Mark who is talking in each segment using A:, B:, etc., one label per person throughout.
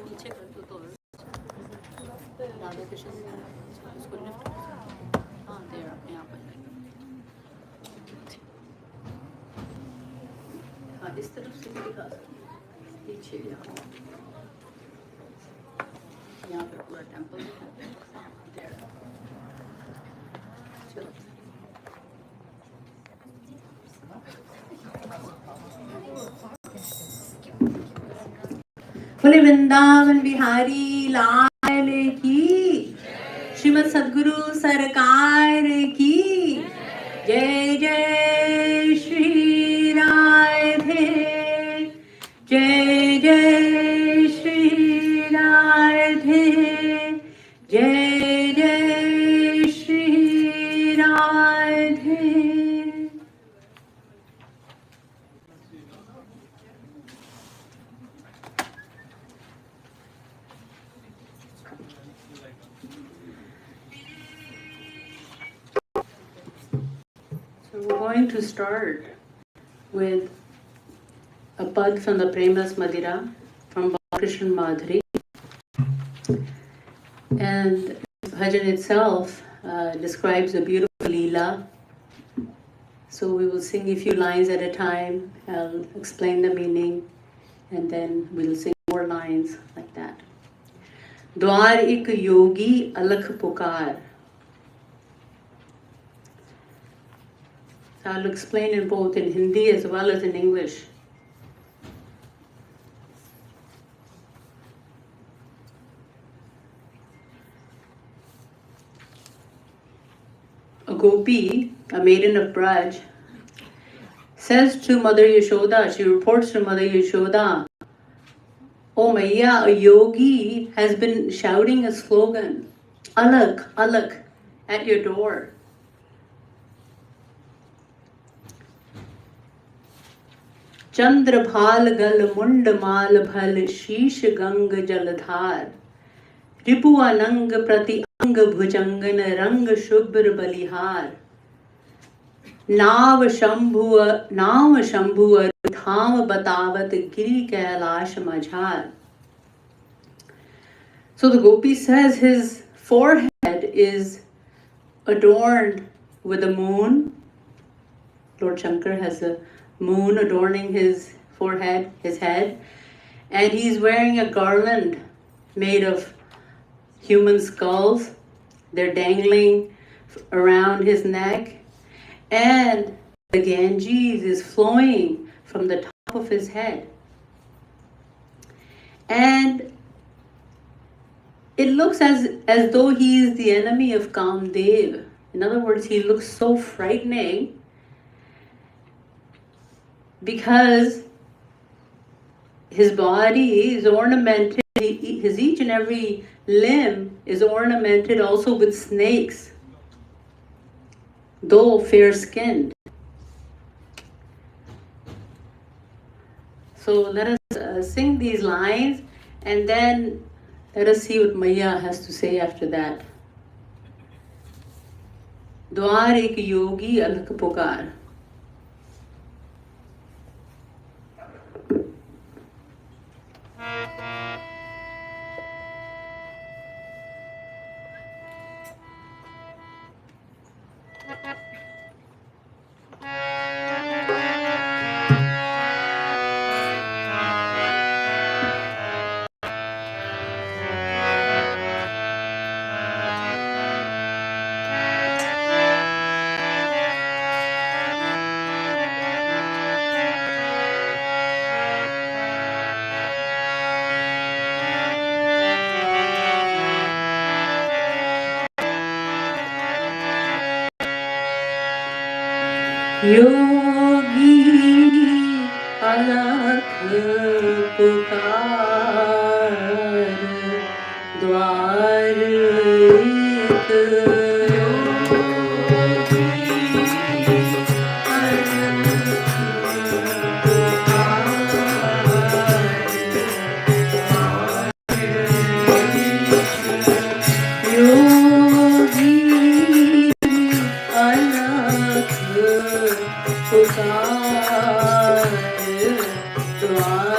A: नीचे कर दो तो राधा कृष्ण उसको लिफ्ट हाँ देर अपने आप आ जाएगा। हाँ इस तरफ से भी दिखा सकते पीछे यहाँ पे पूरा टेम्पल देर चलो बोले वृंदावन बिहारी लाल की, श्रीमद सद्गुरु सरकार की जय। जय श्री राधे, जय जय श्री राधे, जय जय Shri Radhe. We're going to start with a pad from the Premas Madhira from Balakrishna Madhuri. And bhajan itself describes a beautiful leela. So we will sing a few lines at a time. I'll explain the meaning and then we'll sing more lines like that. Dwar ik yogi alakh pukar. I'll explain in both in Hindi as well as in English. A gopi, a maiden of Braj, says to Mother Yashoda, she reports to Mother Yashoda, "Oh Maiya, a yogi has been shouting a slogan, Alak, Alak, at your door." चंद्र भाल गल मुंड माल भल शीश गंग जलधार रिपु अनंग प्रति अंग भुजंगन रंग शुभ्र बलिहार नाव शंभु धाम बतावत गिरि कैलाश मझार. So the gopi says his forehead is adorned with a moon. Lord Shankar has a moon adorning his forehead, his head, and he's wearing a garland made of human skulls. They're dangling around his neck, and the Ganges is flowing from the top of his head. And it looks as though he is the enemy of Kamdev. In other words, he looks so frightening because his body is ornamented, his each and every limb is ornamented also with snakes, though fair-skinned. So let us sing these lines and then let us see what Maya has to say after that. Dwar ek yogi alak pukar. योगी अलख पुकार द्वार एक पुकार द्वार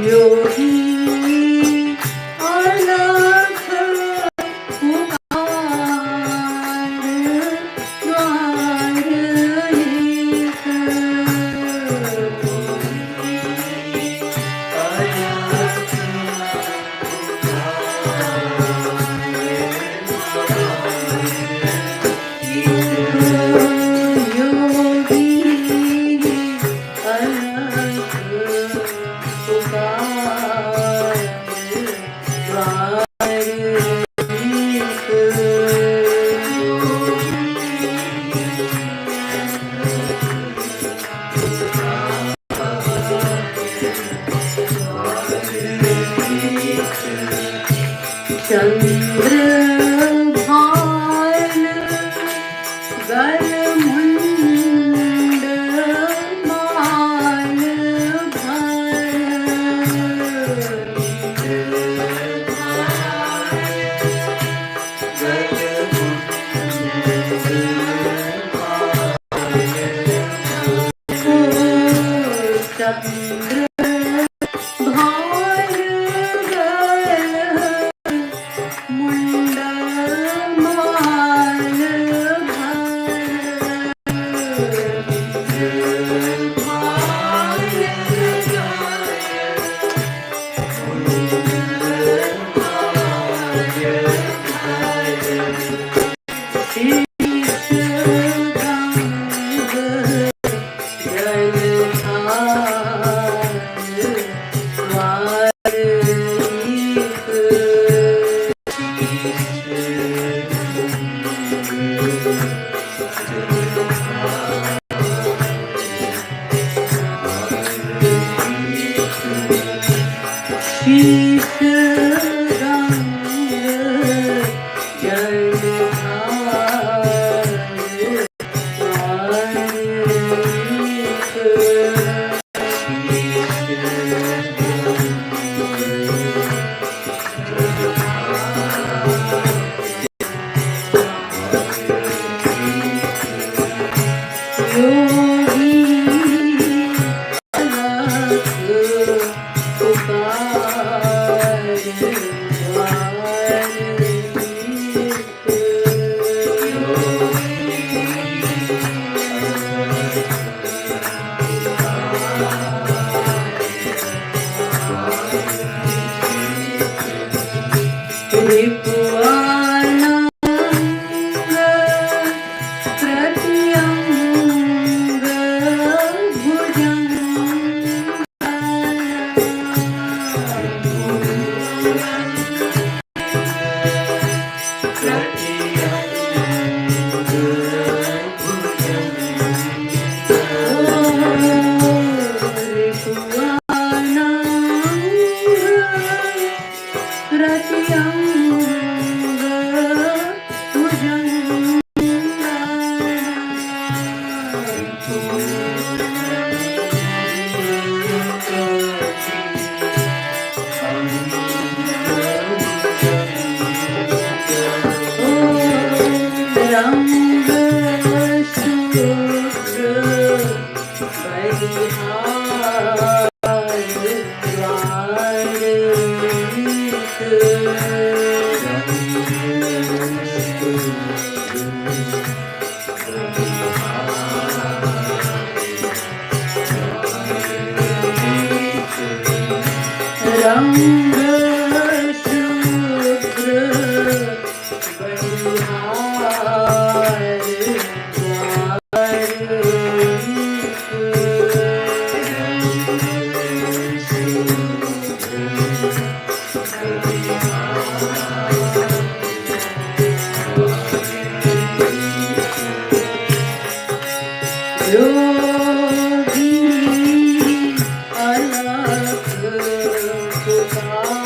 A: योगी अलख पुकार द्वार एक चंद्र भाल गल मुंड माल चंद्र भाल मुंड माल शीश रंग योगी अलख पुकार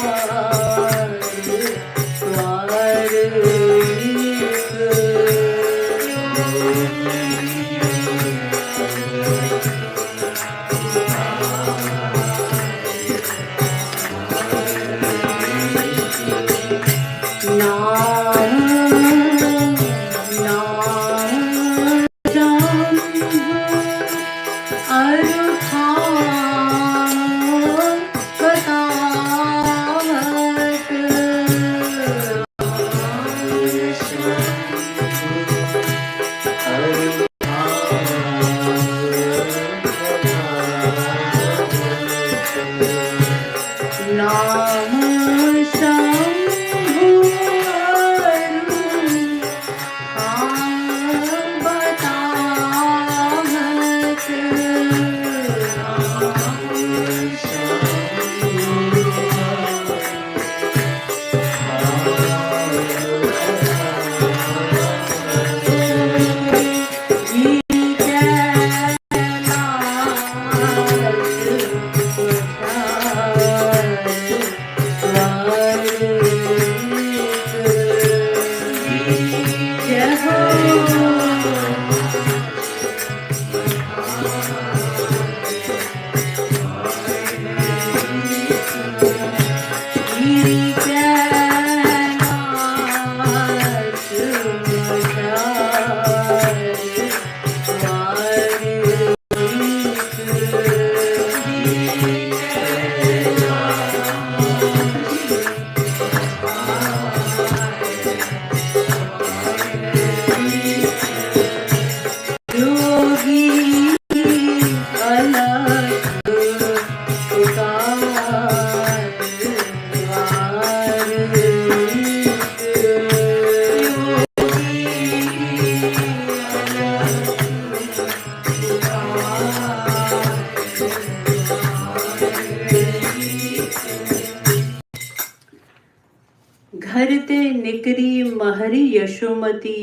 A: घर ते निकरी महरी यशोमती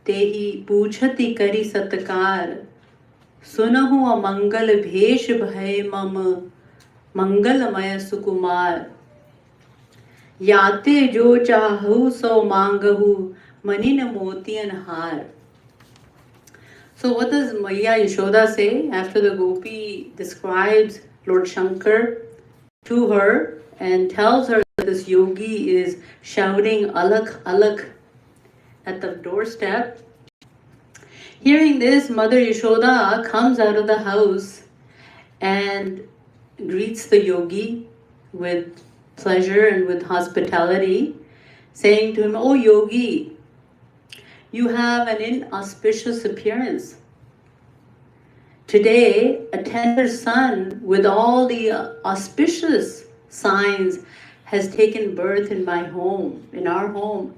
A: तेही पूछती करी सत्कार सुनहु अमंगल भेष भय मम मंगलमय सुकुमार याते जो चाहु सो मांगहु मनिन मोतियन हार. So what does Maya Yashoda say after the gopi describes Lord Shankar to her and tells her that this yogi is shouting alak alak at the doorstep? Hearing this, Mother Yashoda comes out of the house and greets the yogi with pleasure and with hospitality, saying to him, "Oh yogi, you have an inauspicious appearance. Today, a tender son with all the auspicious signs has taken birth in my home, in our home.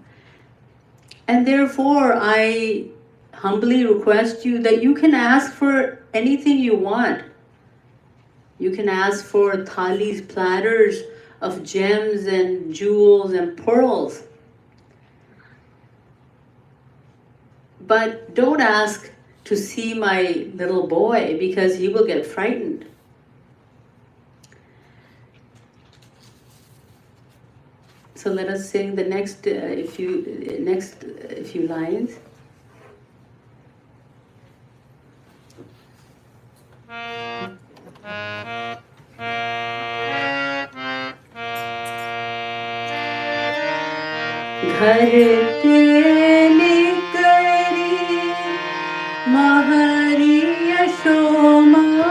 A: And therefore, I humbly request you that you can ask for anything you want. You can ask for thalis, platters of gems and jewels and pearls. But don't ask to see my little boy because he will get frightened." So let us sing the next few lines. घर ते निकरी महरी यशोमती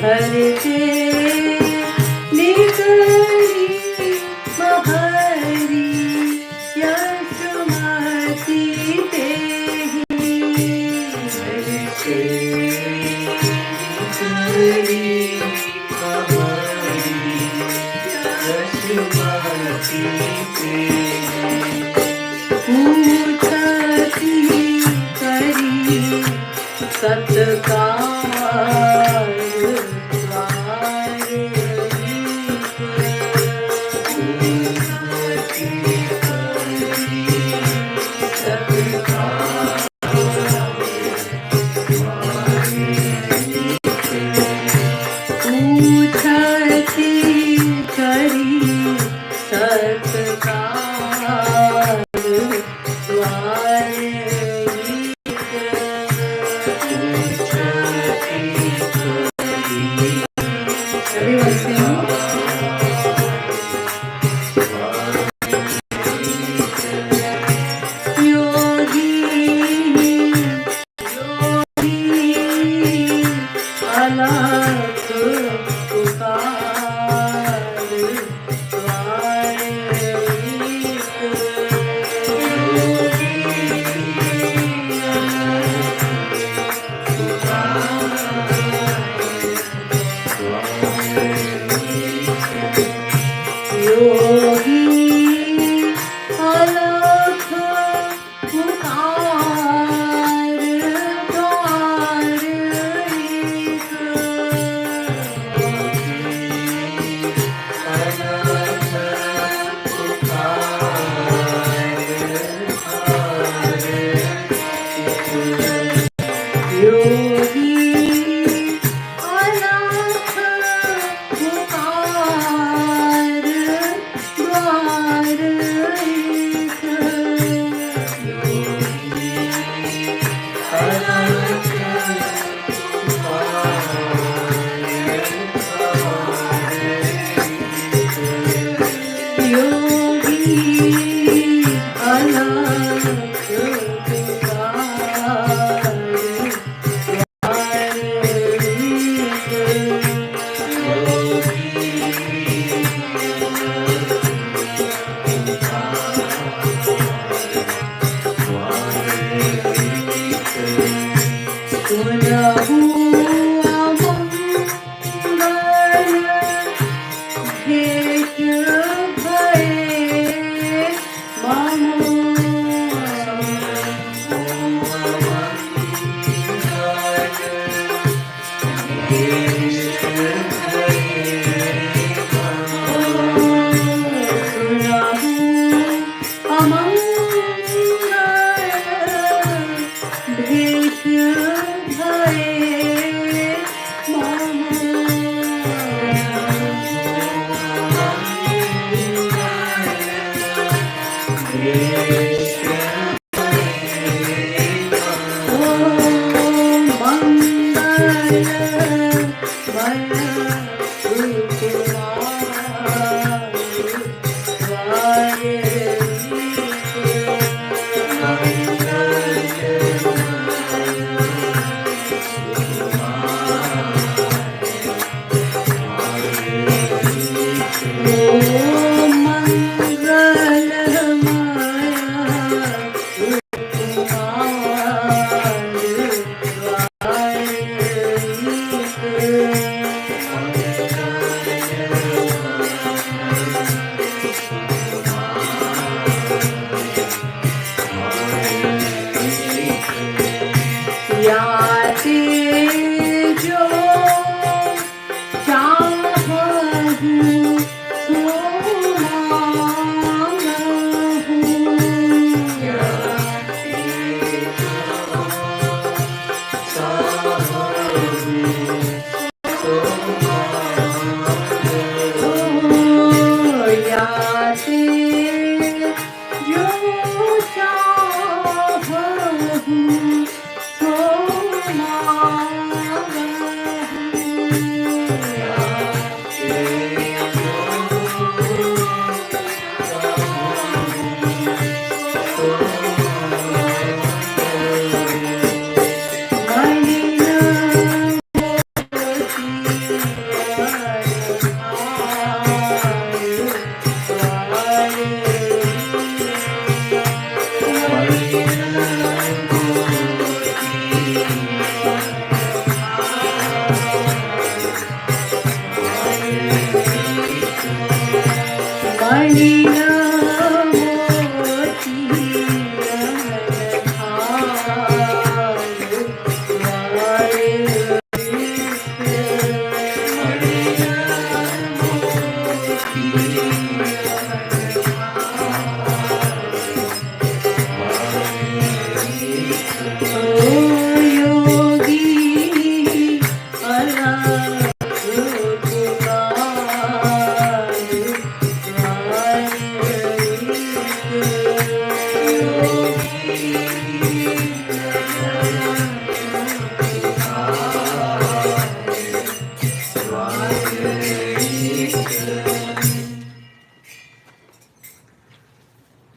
A: घर ते निकरी महरी यशोमती पूछती करी सत्कार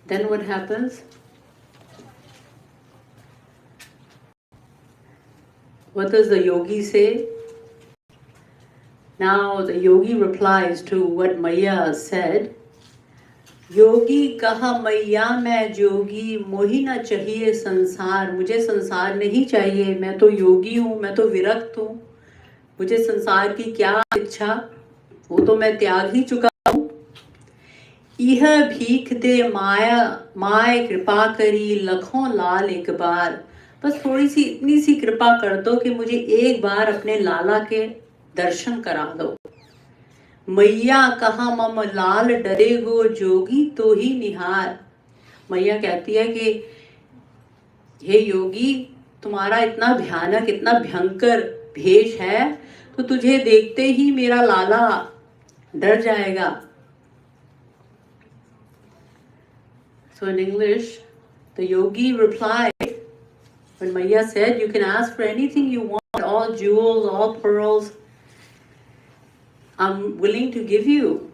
A: Then what happens? What does the yogi say? Now the yogi replies to what Maya said. योगी कहा मैया मैं जोगी मोही ना चाहिए संसार, मुझे संसार नहीं चाहिए, मैं तो योगी हूँ, मैं तो विरक्त हूँ, मुझे संसार की क्या इच्छा, वो तो मैं त्याग ही चुका हूँ। यह भीख दे माया माय कृपा करी लखों लाल एक बार, बस थोड़ी सी इतनी सी कृपा कर दो कि मुझे एक बार अपने लाला के दर्शन करा दो। मैया कहा मम लाल डरे गो जोगी तो ही निहार। मैया कहती है कि हे योगी, तुम्हारा इतना भयानक इतना भयंकर भेष है तो तुझे देखते ही मेरा लाला डर जाएगा। So in English, the yogi replied, when Maya said, you can ask for anything you want, all jewels, all pearls, I'm willing to give you.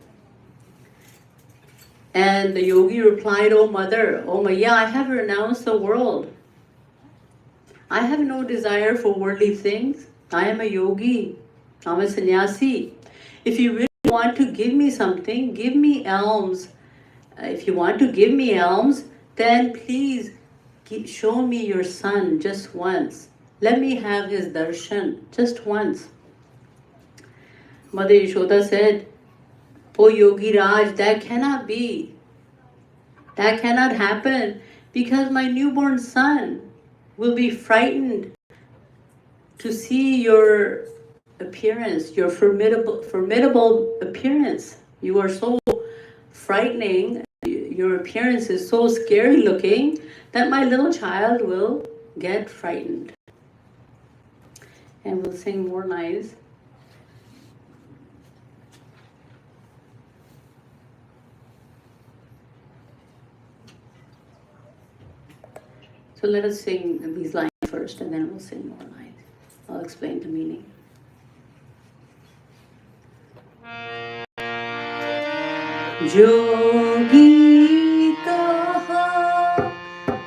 A: And the yogi replied, oh mother, oh Maya, I have renounced the world. I have no desire for worldly things. I am a yogi. I'm a sannyasi. If you really want to give me something, give me alms. If you want to give me alms, then please show me your son just once. Let me have his darshan just once. Mother Yashoda said, oh Yogi Raj, that cannot be. That cannot happen because my newborn son will be frightened to see your appearance, your formidable appearance. You are so frightening. Your appearance is so scary looking that my little child will get frightened. And we'll sing more lines. So let us sing these lines first and then we'll sing more lines. I'll explain the meaning. Jogi kaha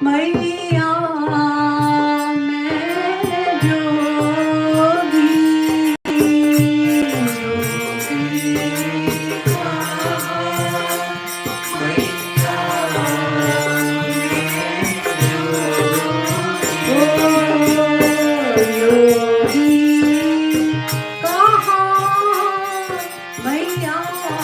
A: maiya main jogi, jogi kaha maiya main jogi, kaha maiya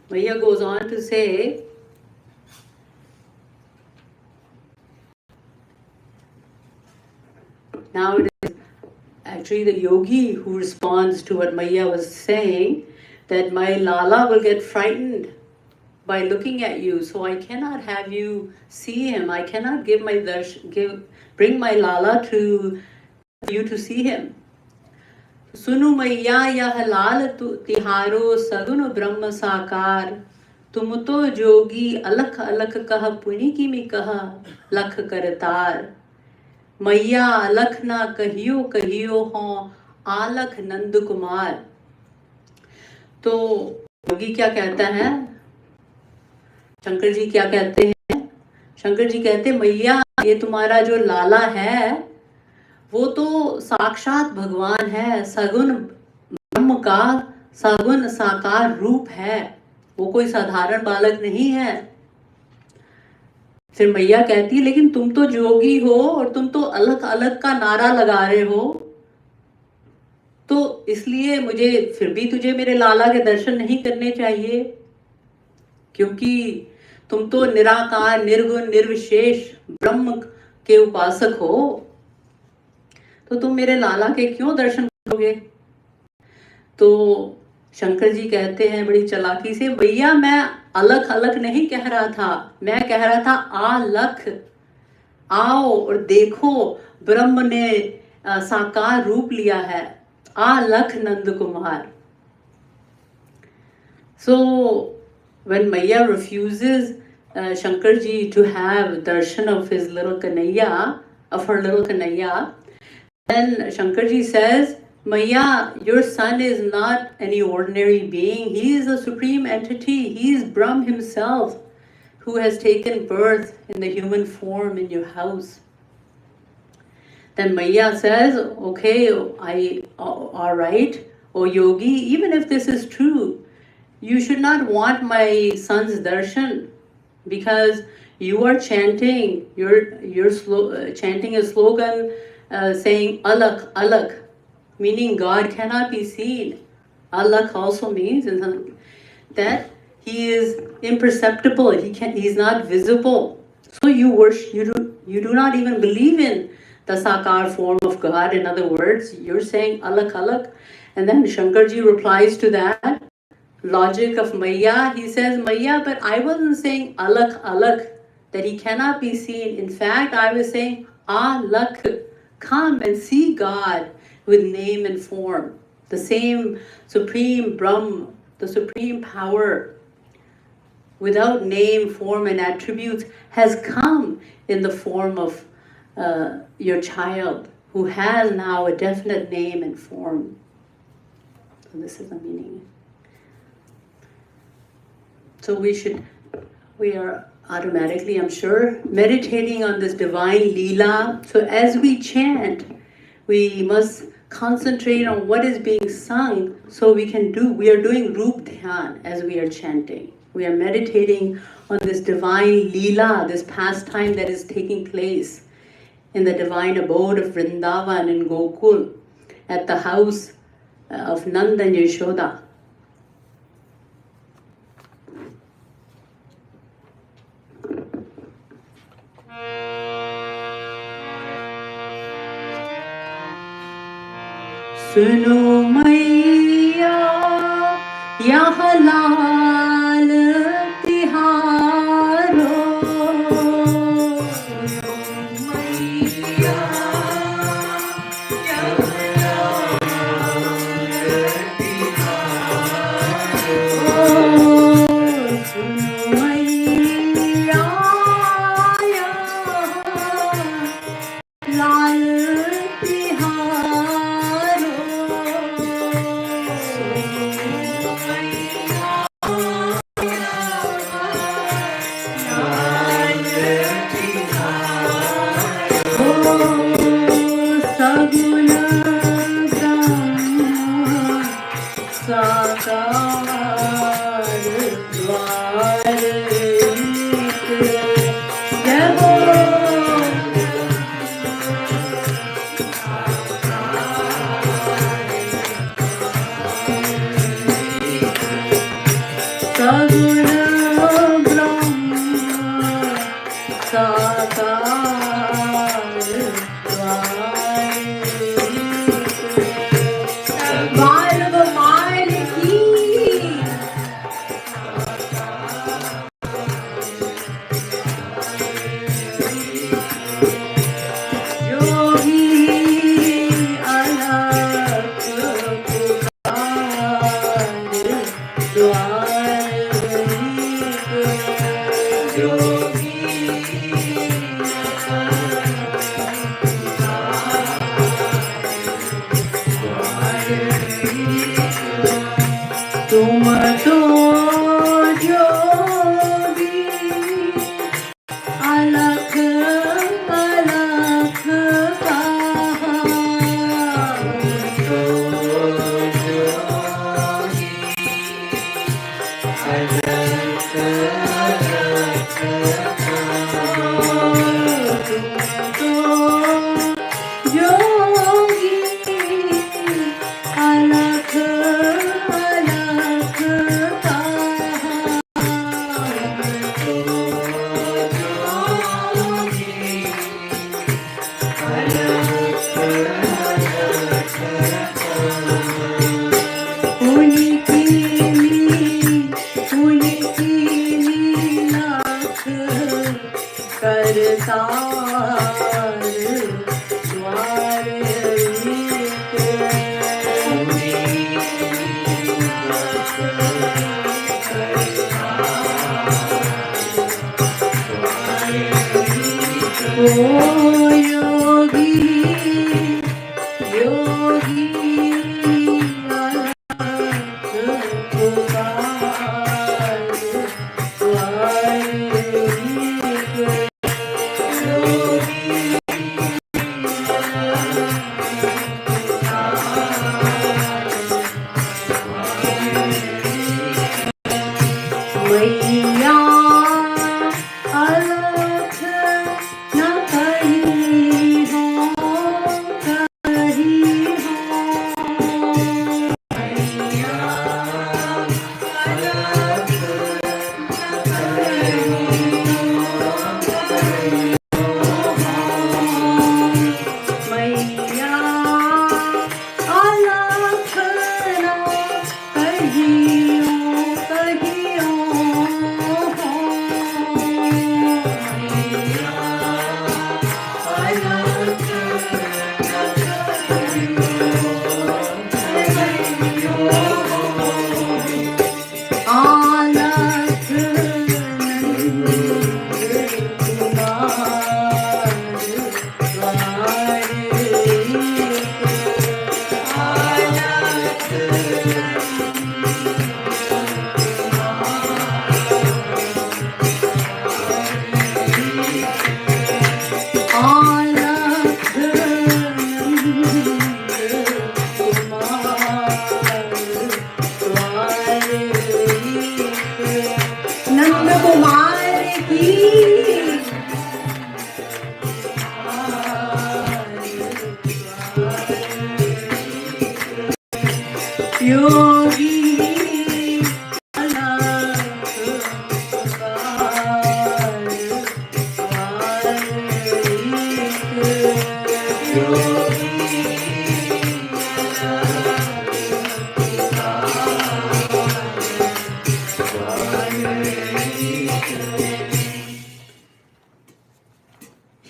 A: Maya goes on to say, now it is actually the yogi who responds to what Maya was saying, that my Lala will get frightened by looking at you, so I cannot have you see him. I cannot bring my Lala to you to see him. Sunu Maya yah lal tiharo sagun brahma sakar, तुम तो जोगी अलख अलख कह पुनि की मी कह लख करतार, मैया अलख ना कहियो कहियो हो आलख नंद कुमार. तो योगी क्या कहता है, शंकर जी क्या कहते हैं? शंकर जी कहते हैं, मैया ये तुम्हारा जो लाला है वो तो साक्षात भगवान है, सगुण ब्रह्म का सगुण साकार रूप है, वो कोई साधारण बालक नहीं है. फिर मैया कहती है, लेकिन तुम तो जोगी हो और तुम तो अलग अलग का नारा लगा रहे हो, तो इसलिए मुझे फिर भी तुझे मेरे लाला के दर्शन नहीं करने चाहिए, क्योंकि तुम तो निराकार निर्गुण निर्विशेष ब्रह्म के उपासक हो, तो तुम मेरे लाला के क्यों दर्शन करोगे? तो शंकर जी कहते हैं बड़ी चालाकी से, भैया मैं अलख अलख नहीं कह रहा था, मैं कह रहा था आलख, आओ और देखो ब्रह्म ने साकार रूप लिया है, आलख Nand Kumar. So when Maya refuses Shankar ji to have darshan of his little Kanhaiya, of her little Kanhaiya, then Shankar ji says, Maya, your son is not any ordinary being. He is a supreme entity. He is Brahm himself, who has taken birth in the human form in your house. Then Maya says, okay, all right, O yogi, even if this is true, you should not want my son's darshan, because you are chanting, chanting a slogan saying alak, alak, meaning God cannot be seen. Alak also means that he is imperceptible, he's not visible. So you do not even believe in the sakar form of God. In other words, you're saying alak, alak. And then Shankarji replies to that logic of Maya. He says, Maya, but I wasn't saying alak, alak, that he cannot be seen. In fact, I was saying alak, come and see God with name and form. The same supreme Brahm, the supreme power, without name, form, and attributes, has come in the form of your child, who has now a definite name and form. So this is the meaning. So we are automatically, I'm sure, meditating on this divine Leela. So as we chant, we must concentrate on what is being sung, so we are doing Roop Dhyan as we are chanting. We are meditating on this divine Leela, this pastime that is taking place in the divine abode of Vrindavan in Gokul, at the house of Nanda and Yashoda. सुनो मैया यह लाल तिहारो, सुनो मैया यह लाल तिहारो, सुनो मैया यह लाल सगुण ब्रह्म साकार बाल गोपाल की तुम तो जोगी अलख अलख कहा तो जोगी अलख अलख तुम तो जोगी अलख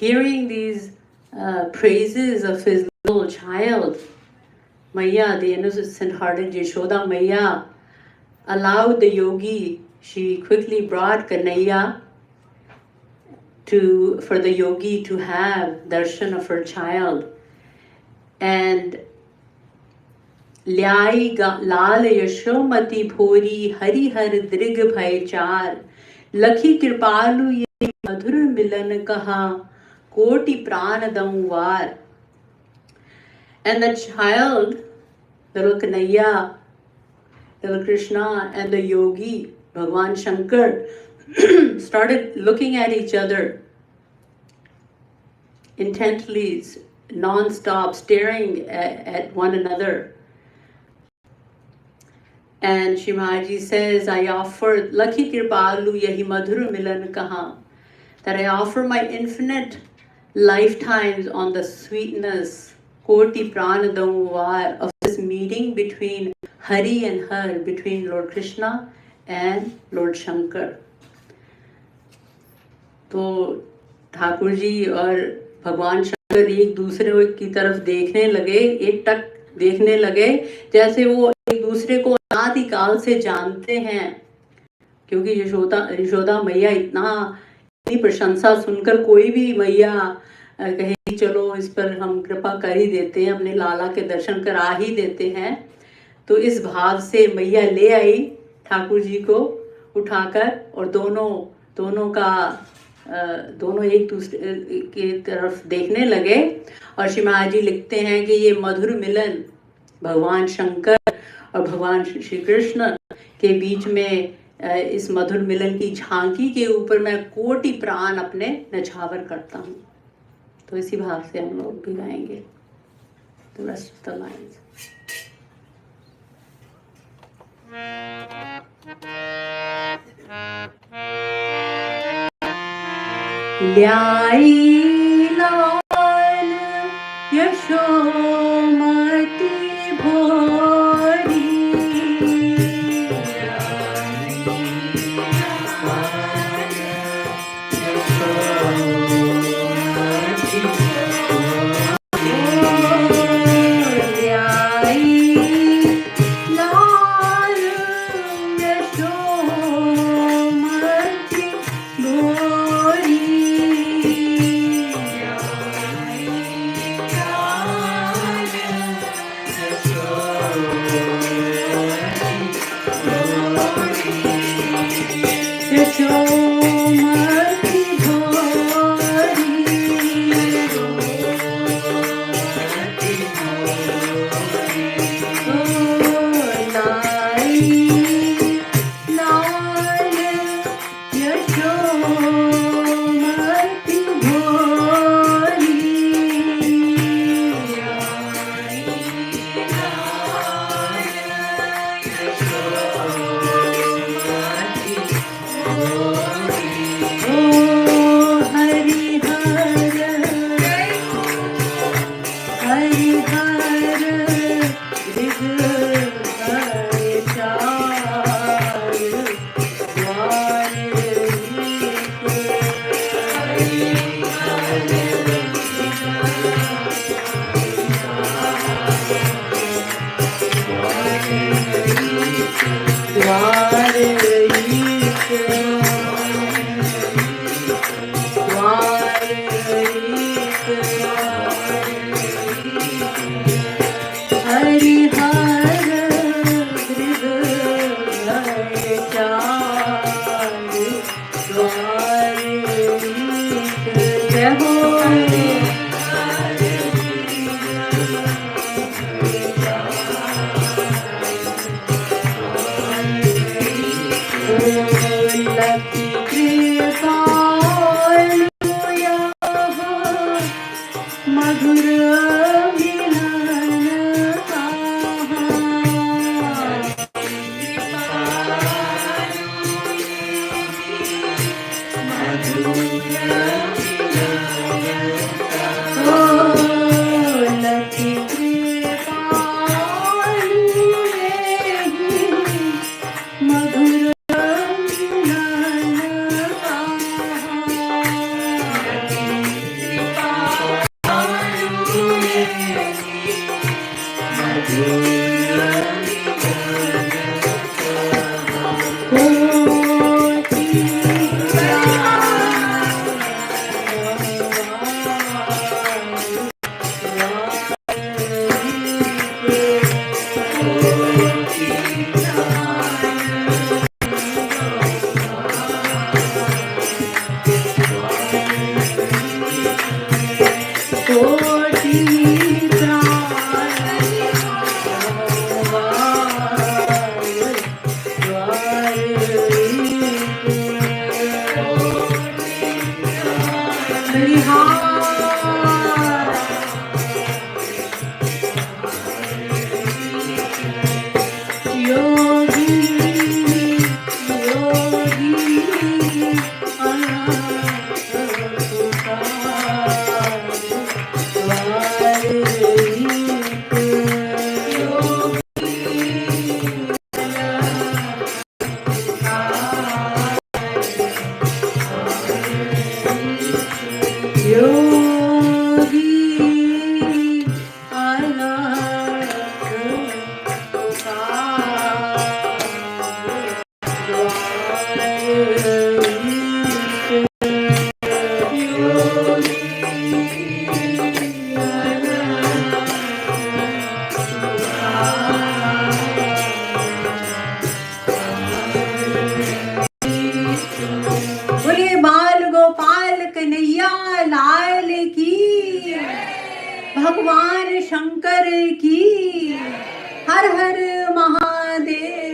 A: Hearing these praises of his little child, Maya, the innocent-hearted Yashoda Maya, allowed the yogi, she quickly brought Kanhaiya for the yogi to have darshan of her child. And Lyai Lal Yashomati Phori Hari Har Drig Bhai Char Lakhi Kripalu Ye Madhur Milan Kaha Koti Pran Dam Var. And the child, little Kanhaiya, little Krishna, and the yogi, Bhagwan Shankar, started looking at each other intently, non-stop, staring at one another. And Shri Maharaj says, I offer, Lakhi Kirpalu Yahi Madhur Milan Kaha, that I offer my infinite lifetimes on the sweetness, Koti Pranadamvar, of this meeting between Hari and Har, between Lord Krishna and Lord Shankar. तो ठाकुर जी और भगवान शंकर एक दूसरे की तरफ देखने लगे, एक टक देखने लगे, जैसे वो एक दूसरे को अनादिकाल से जानते हैं। क्योंकि यशोदा मैया इतनी प्रशंसा सुनकर कोई भी मैया कहे चलो इस पर हम कृपा कर ही देते हैं, अपने लाला के दर्शन करा ही देते हैं। तो इस भाव से मैया ले आई ठाकुर जी को उठाकर, और दोनों एक दूसरे की तरफ देखने लगे। और श्री महाराज जी लिखते हैं कि ये मधुर मिलन भगवान शंकर और भगवान श्री कृष्ण के बीच में, इस मधुर मिलन की झांकी के ऊपर मैं कोटि प्राण अपने नछावर करता हूँ। तो इसी भाव से हम लोग भी गाएंगे the rest of the lines. ल्याई लाल यशोमती भोरी, भगवान शंकर की हर हर महादेव।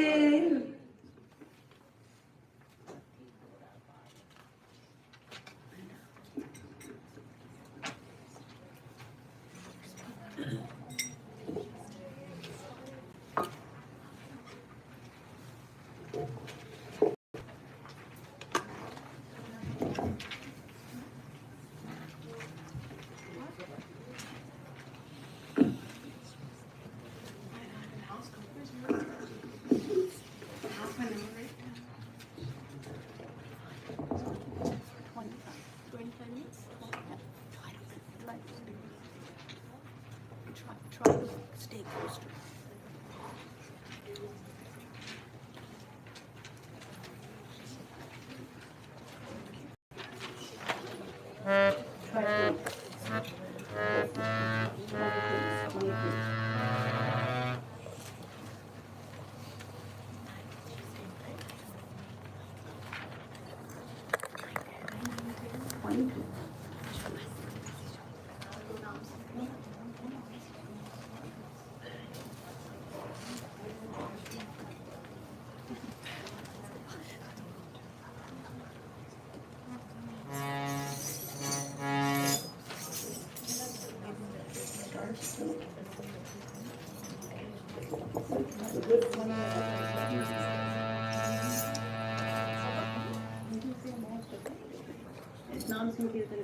A: नाम संकीर्तन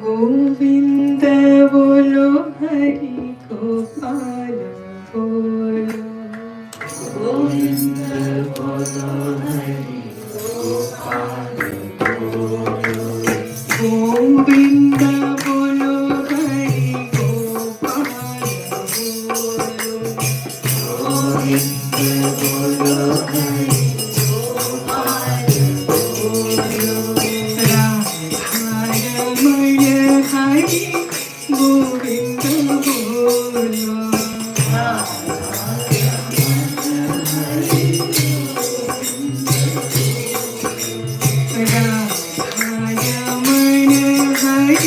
A: गोविंद बोलो हरि गोपाल बोलो गोविंद बोलो हरि गोपाल बोलो गोविंद बोलो हरि गोपाल बोलो गोविंद बोलो हरि गोपाल बोलो राधारमण हरि गोविंद बोलो राधारमण हरि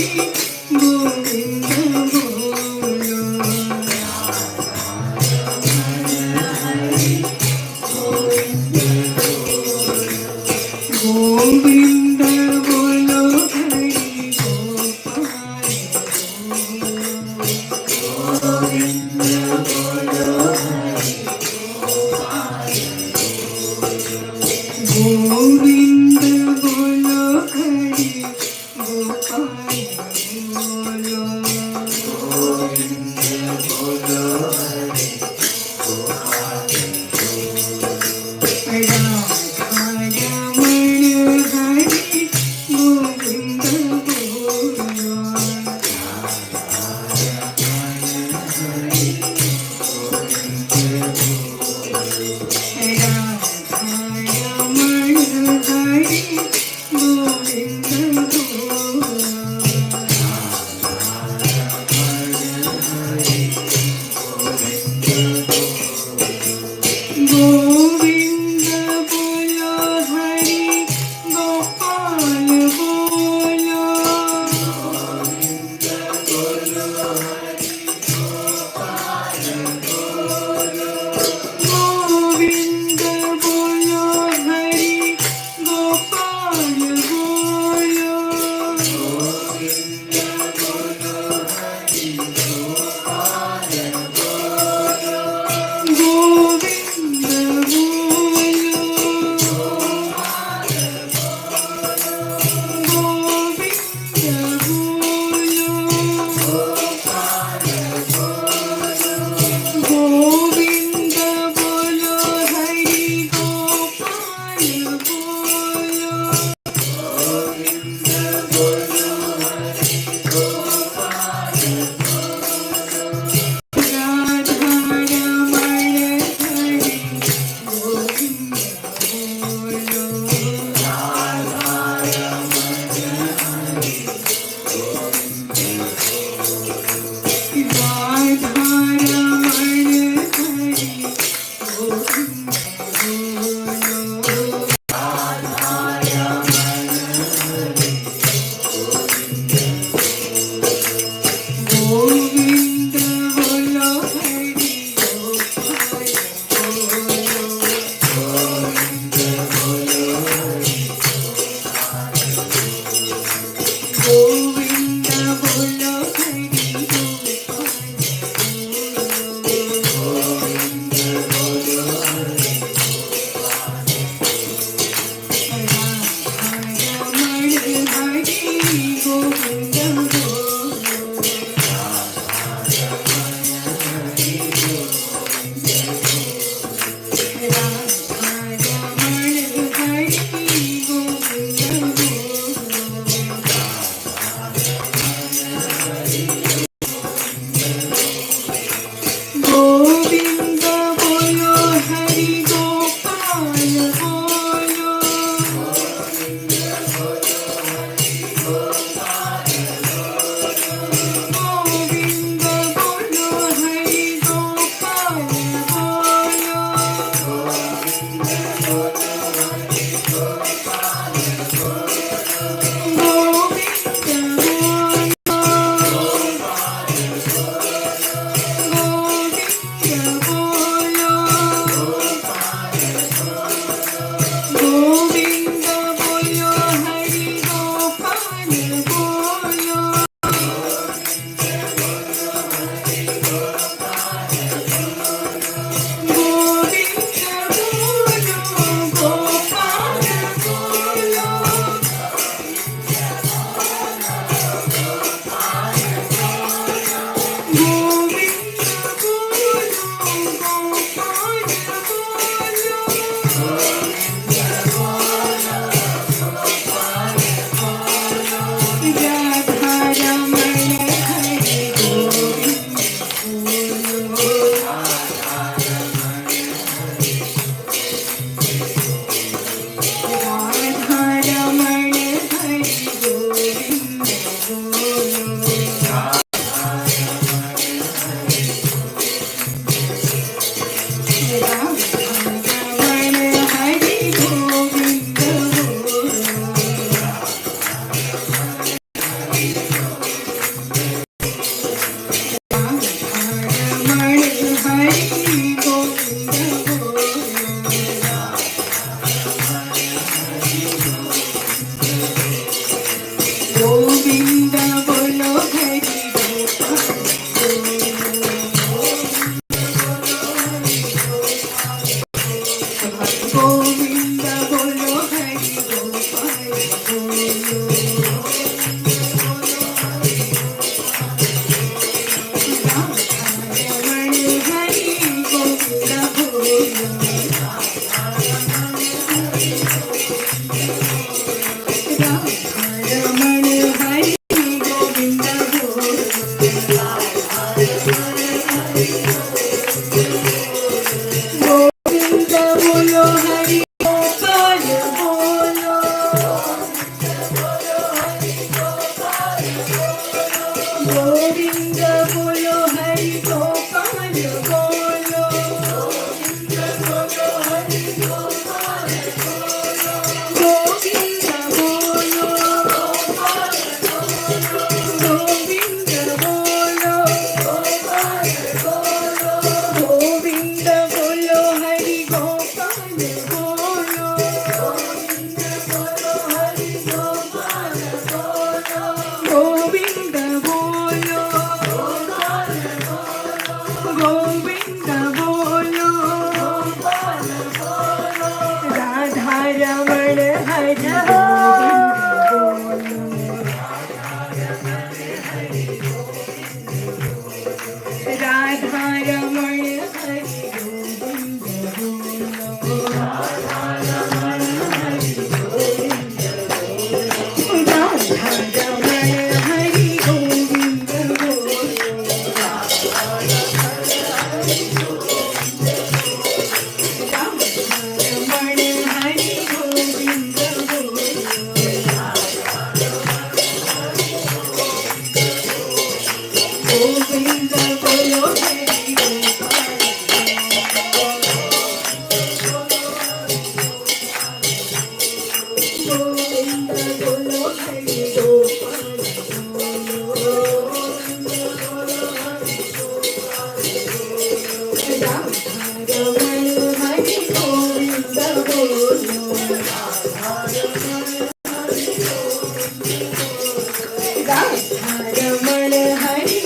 A: रमण हरि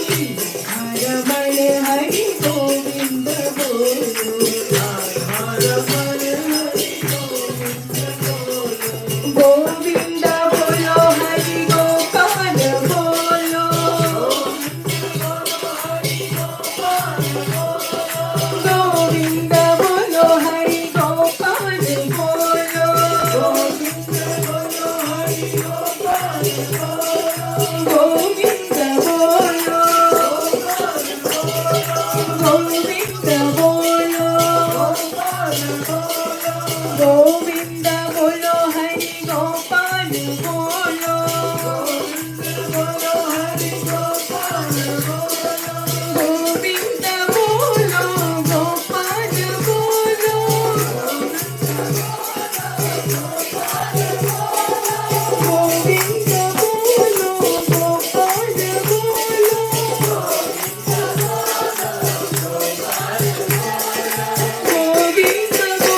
A: रमण हरि गोविंद बोलो रमण हरि गोविंद बोलो हरि गोपाल बोलो गोविंद बोलो हरि गोपाल बोलो गोविंद बोलो हरि गोपाल गोविंद बोलो गोविंद बोलो गोविंद बोलो हरि गोपाल बोलो हरि गोपाल गोविंद बोलो गोपाल बोलो गोविंद बोलो गोपाल बोलो गोविंद बोलो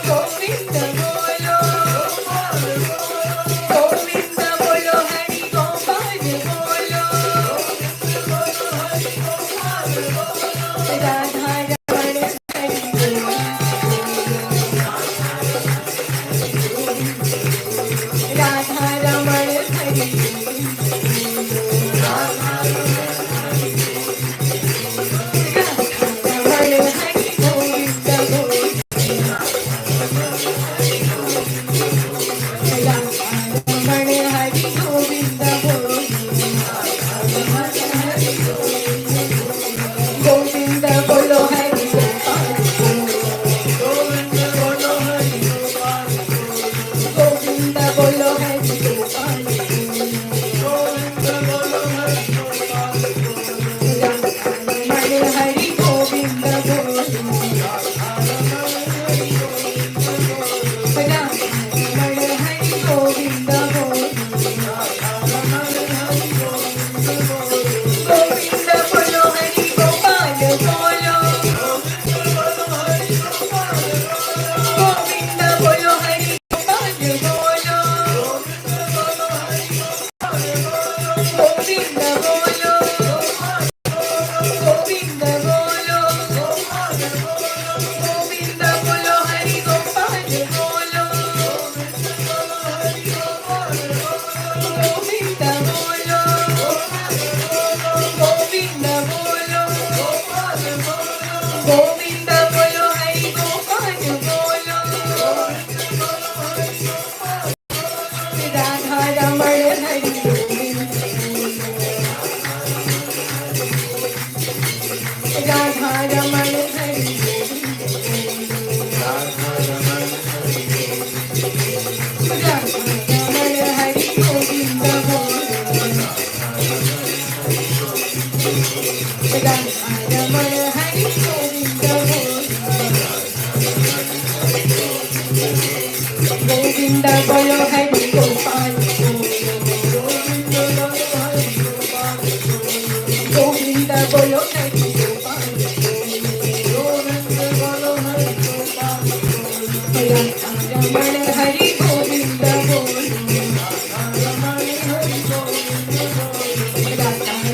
A: गोपाल राधा रमण हरि गोविंद गोविंद बोलो हरि गोपाल गोविंद बोलो Hari
B: Govinda bolo Hari Gopal, Govinda bolo Hari Gopal, Ramayan Hari Govinda bolo,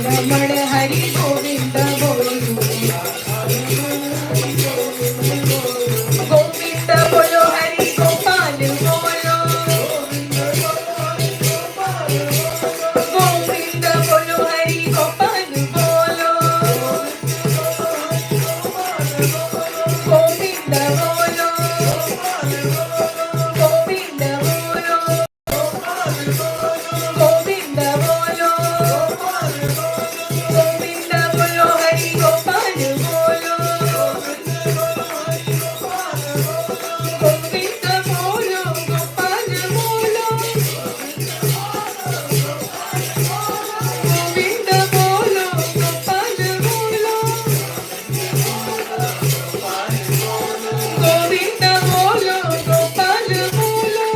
B: Ramayan Hari Govinda bolo, Govinda bolo Hari Gopal bolo, Govinda bolo Hari Gopal bolo, Govinda bolo, Govinda bolo, Govinda bolo, Govinda bolo Hari Gopal bolo, Govinda bolo Gopal bolo, Govinda bolo Gopal bolo, Govinda bolo Gopal bolo,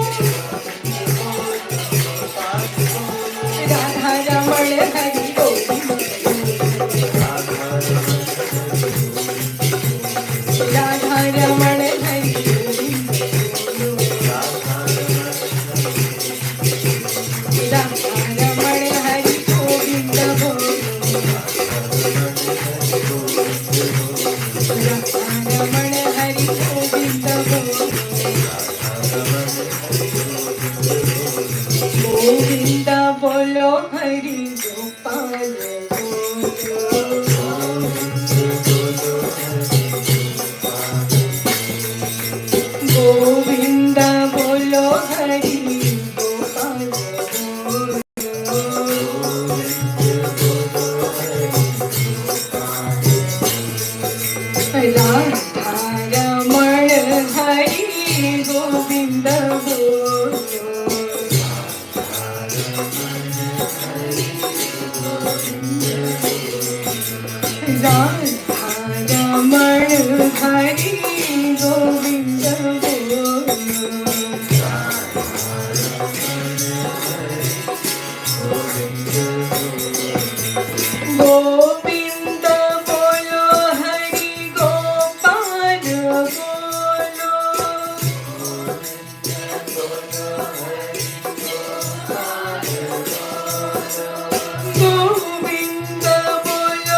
B: Radha Raman Hari Govinda, Radha Raman Hari Govinda, Radha Raman Hari Govinda bolo, Radha Raman Hari Govinda bolo, Govinda bolo Hari Gopal bolo, Govinda bolo Hari Gopal bolo, Radha Raman Hari Govinda bolo, Radha Raman Hari Govinda bolo, Govinda bolo Hari Gopal bolo, Govinda bolo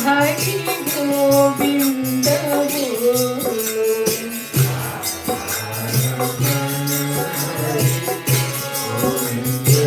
B: Hari Gopal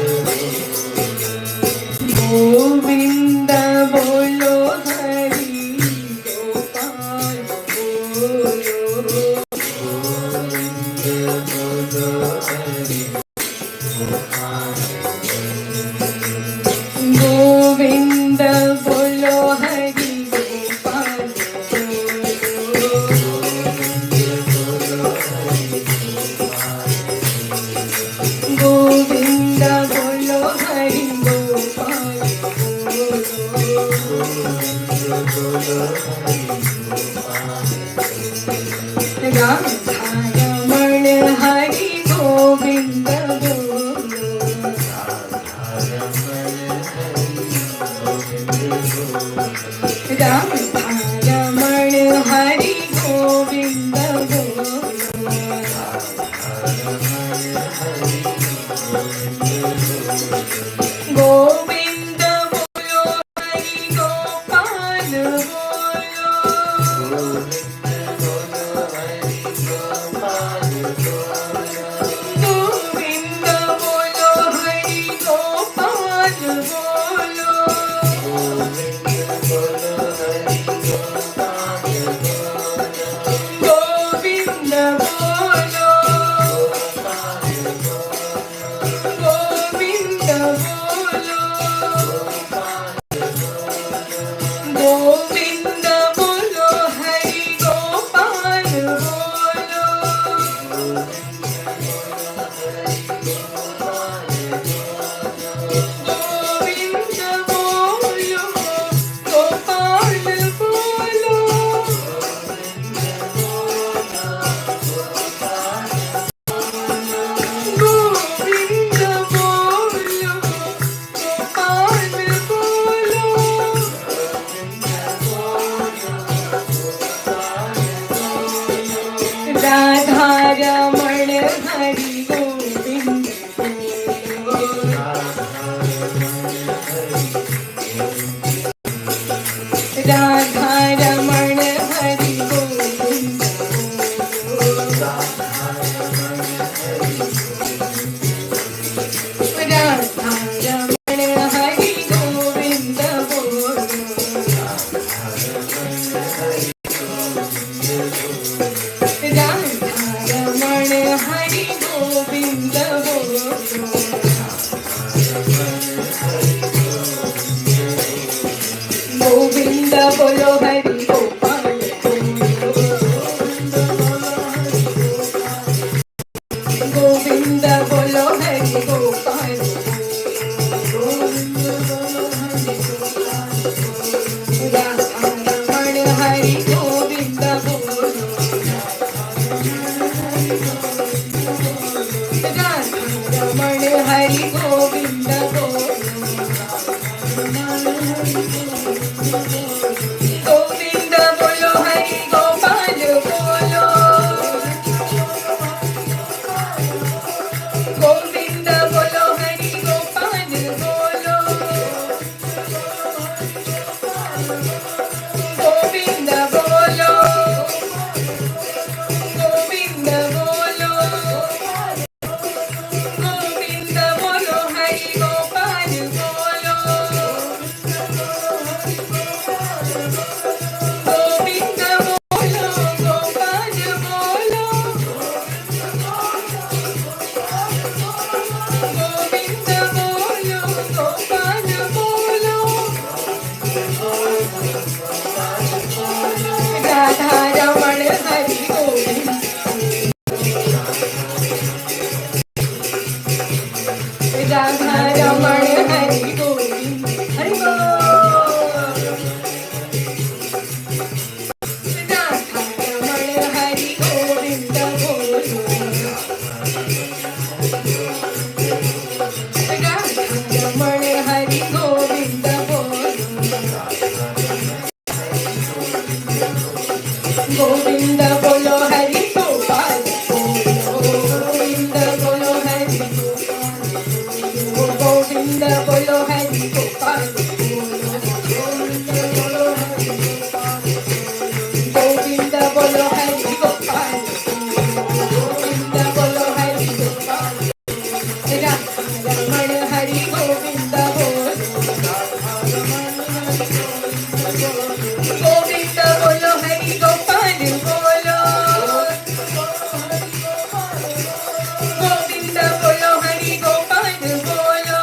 B: Govind बोलो हरि गोपाल बोलो गोविंद बोलो हरि गोपाल बोलो गोविंद बोलो गोविंद बोलो गोविंद बोलो हरि गोपाल बोलो गोविंद बोलो गोपाल बोलो गोविंद बोलो गोपाल बोलो राधा रमण हरि गोविंद बोलो राधा रमण हरि गोविंद बोलो राधा रमण हरि गोविंद बोलो राधा रमण हरि गोविंद बोलो गोविंद बोलो हरि गोपाल गोविंद बोलो हरि गोपाल राधा रमण हरि गोविंद बोलो राधा रमण हरि गोविंद बोलो गोविंद बोलो हरि गोपाल बोलो गोविंद बोलो हरि गोपाल बोलो गोविंद बोलो गोविंद बोलो गोविंद बोलो हरि गोपाल बोलो गोविंद बोलो गोपाल बोलो गोविंद बोलो गोपाल बोलो राधा रमण हरि गोविंद राधा रमण हरि गोविंद हरि बोल राधा रमण हरि गोविंद बोलो राधा रमण हरि गोविंद बोलो गोविंद बोलो हरि गोपाल बोलो गोविंद बोलो हरि गोविंद बोलो हरि गोपाल गोविंद बोलो हरि गोपाल गोविंद बोलो हरि गोपाल राधा रमण हरि गोविंद बोलो गोविंद बोलो हरि गोपाल बोलो गोविंद बोलो हरि गोपाल बोलो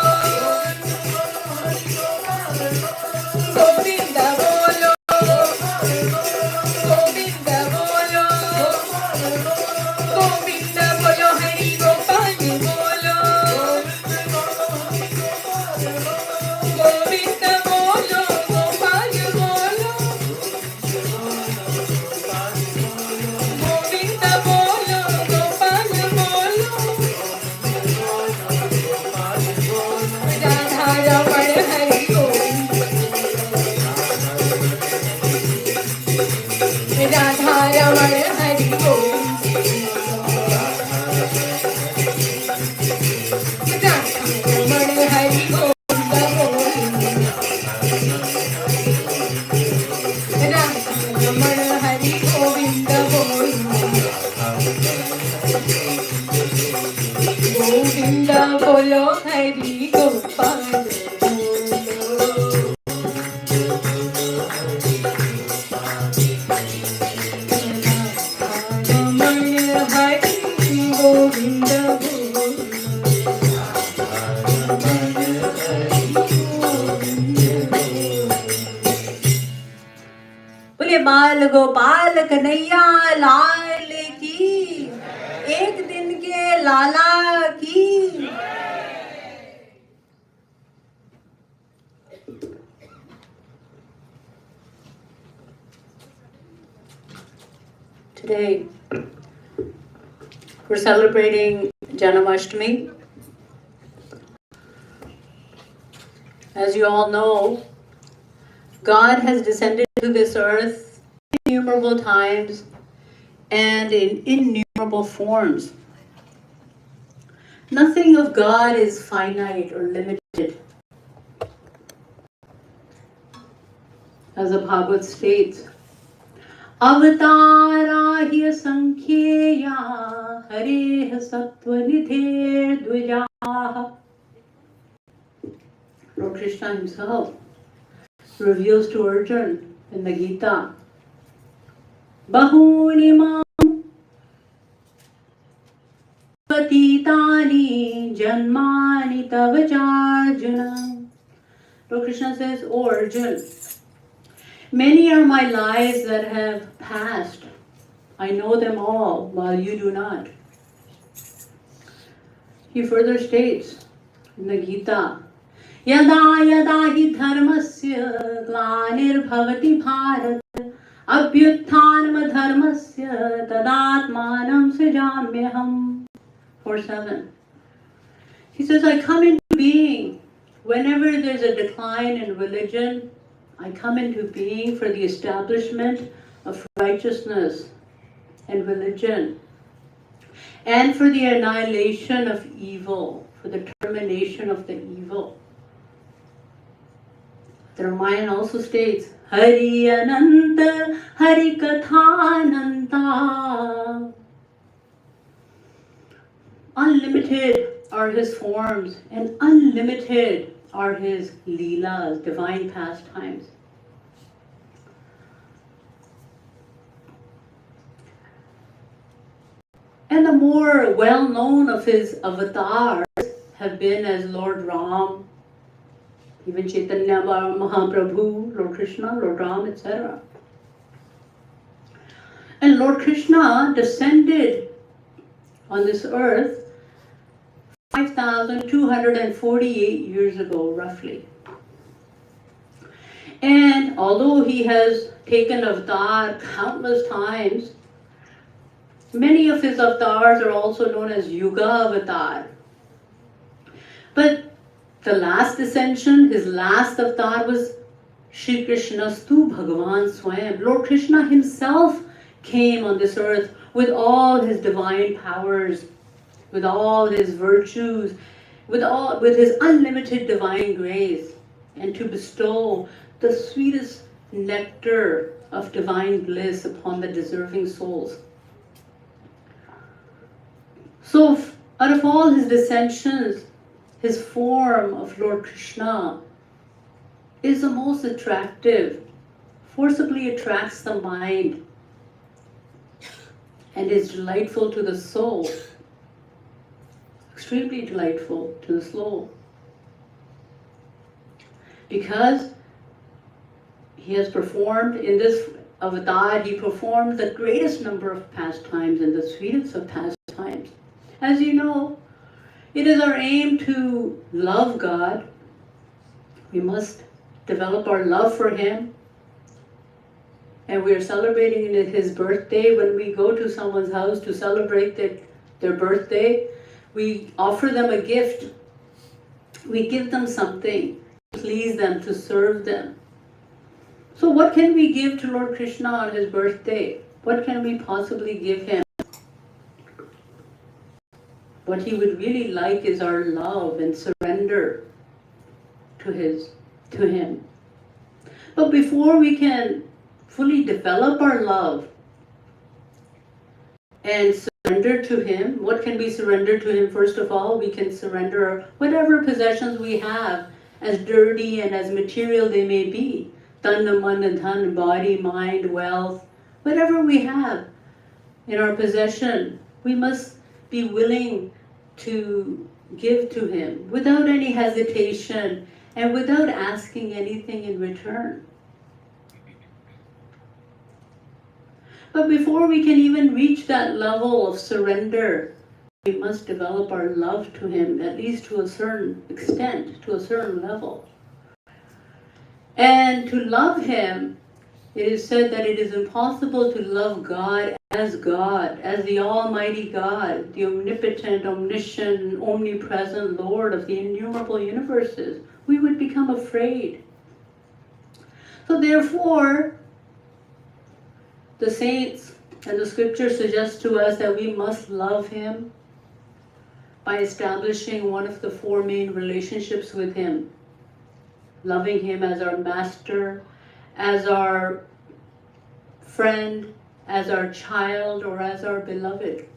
A: बोले बाल गोपाल कन्हैया लाल की, एक दिन के लाला की। Today we're celebrating Janmashtami. As you all know, God has descended to this earth innumerable times and in innumerable forms. Nothing of God is finite or limited. As the Bhagavad states, Avatara sankhyeya hareh sattva nidhe dvijaha. Lord Krishna himself reveals to Arjuna in the Gita, Bahuni mam patitani janmani tavajarjuna. Lord Krishna says, O Arjuna, many are my lives that have passed. I know them all, while you do not. He further states in the Gita, Yada yada hi dharmasya glanir bhavati bharat abhyutthanam dharmasya tadatmanam sajamyaham. 4:7. He says, I come into being whenever there's a decline in religion. I come into being for the establishment of righteousness and religion, and for the annihilation of evil, for the termination of the evil. The Ramayana also states, Hari Ananta, Hari Kathananta. Unlimited are his forms, and unlimited are his leelas, divine pastimes. And the more well-known of his avatars have been as Lord Ram, even Chaitanya Mahaprabhu, Lord Krishna, Lord Ram, etc. And Lord Krishna descended on this earth 5,248 years ago, roughly. And although he has taken avatar countless times, many of his avatars are also known as Yuga avatar. But the last ascension, his last avatar was Shri Krishnastu Bhagavan Swayam. Lord Krishna himself came on this earth with all his divine powers, with all his virtues, with his unlimited divine grace, and to bestow the sweetest nectar of divine bliss upon the deserving souls. So out of all his descensions, his form of Lord Krishna is the most attractive, forcibly attracts the mind, and is delightful to the soul, extremely delightful to the soul. Because he has performed in this avatar, he performed the greatest number of pastimes and the sweetest of pastimes. As you know, it is our aim to love God. We must develop our love for him. And we are celebrating his birthday. When we go to someone's house to celebrate their birthday, we offer them a gift. We give them something to please them, to serve them. So what can we give to Lord Krishna on his birthday? What can we possibly give him? What he would really like is our love and surrender to him. But before we can fully develop our love and surrender to Him. What can we surrender to Him? First of all, we can surrender whatever possessions we have, as dirty and as material they may be. Tan, man, dhan, body, mind, wealth, whatever we have in our possession, we must be willing to give to Him without any hesitation and without asking anything in return. But before we can even reach that level of surrender, we must develop our love to Him, at least to a certain extent, to a certain level. And to love Him, it is said that it is impossible to love God, as the Almighty God, the omnipotent, omniscient, omnipresent Lord of the innumerable universes. We would become afraid. So therefore, the saints and the scripture suggest to us that we must love Him by establishing one of the four main relationships with Him. Loving Him as our master, as our friend, as our child, or as our beloved.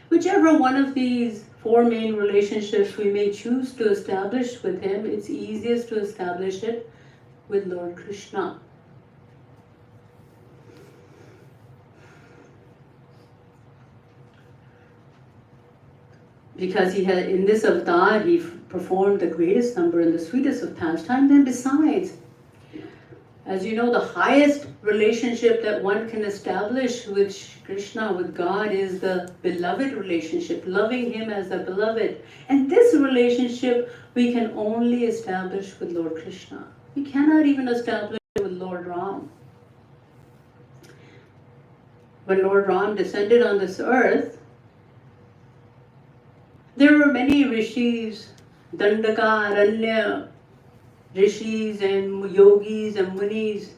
A: Whichever one of these four main relationships we may choose to establish with Him, it's easiest to establish it with Lord Krishna. Because He had, in this avatar, He performed the greatest number and the sweetest of pastimes, and besides, as you know, the highest relationship that one can establish with Krishna, with God, is the beloved relationship, loving Him as the beloved. And this relationship we can only establish with Lord Krishna. We cannot even establish it with Lord Ram. When Lord Ram descended on this earth, there were many rishis, Dandaka, Aranya, rishis and yogis and munis.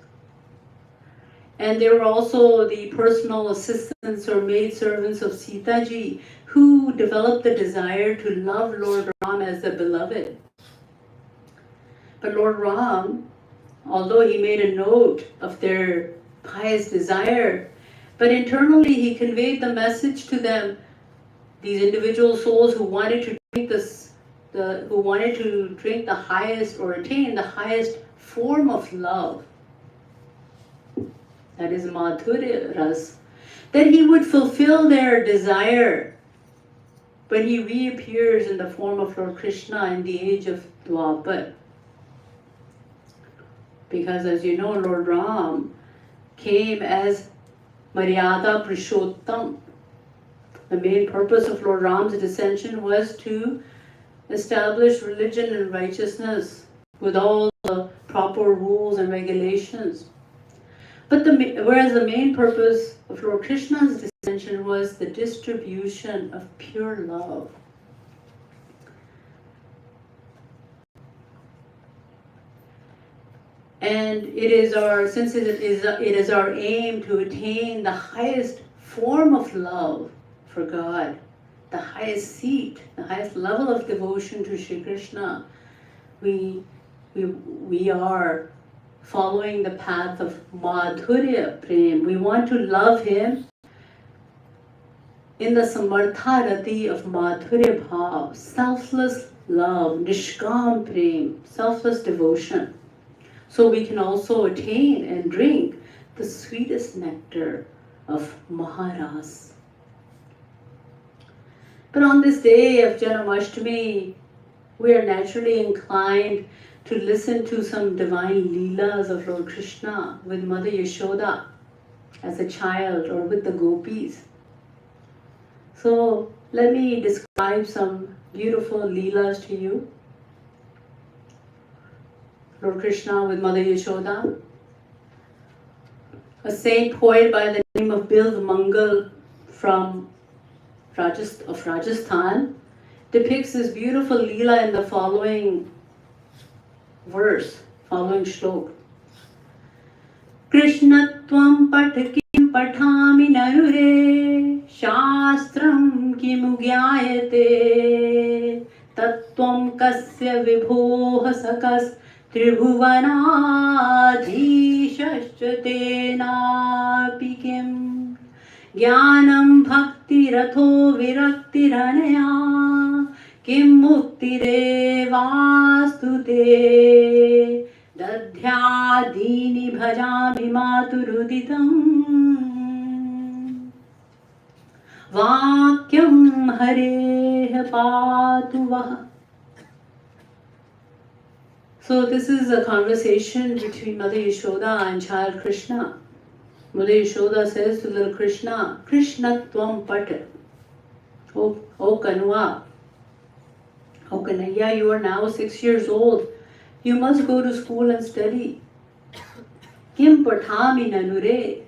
A: And there were also the personal assistants or maidservants of Sita ji, who developed the desire to love Lord Ram as the beloved. But Lord Ram, although he made a note of their pious desire, but internally he conveyed the message to them, these individual souls who wanted to drink the highest or attain the highest form of love, that is Madhurya Ras, that He would fulfill their desire when He reappears in the form of Lord Krishna in the age of Dwapar. Because as you know, Lord Ram came as Maryada Purushottam. The main purpose of Lord Ram's descension was to establish religion and righteousness with all the proper rules and regulations. But whereas the main purpose of Lord Krishna's descension was the distribution of pure love. And it is our aim to attain the highest form of love for God, the highest seat, the highest level of devotion to Shri Krishna. We are following the path of Madhurya Prem. We want to love Him in the Samartharati of Madhurya Bhav, selfless love, Nishkam Prem, selfless devotion. So we can also attain and drink the sweetest nectar of Maharas. But on this day of Janmashtami, we are naturally inclined to listen to some divine leelas of Lord Krishna with Mother Yashoda as a child, or with the gopis. So let me describe some beautiful leelas to you. Lord Krishna with Mother Yashoda. A saint poet by the name of Bilv Mangal from Rajasthan depicts this beautiful leela in the following verse, following shlok. Krishna tvam patkim pathami narure shastram kim gyayate tattvam kasya vibhoh sakas tribhuvanadhishascha tenapi kim jnanam bhakti bhakti ratho virakti ranaya kim mukti vastu te dadhyadini bhajami maturuditam vakyam hareh patu vah. So this is a conversation between Mother Yashoda and child Krishna. Mother Yashoda says to little Krishna, Krishna tvam pat. O Kanwa, O Kanaya, you are now 6 years old. You must go to school and study. Kim pathami nanure.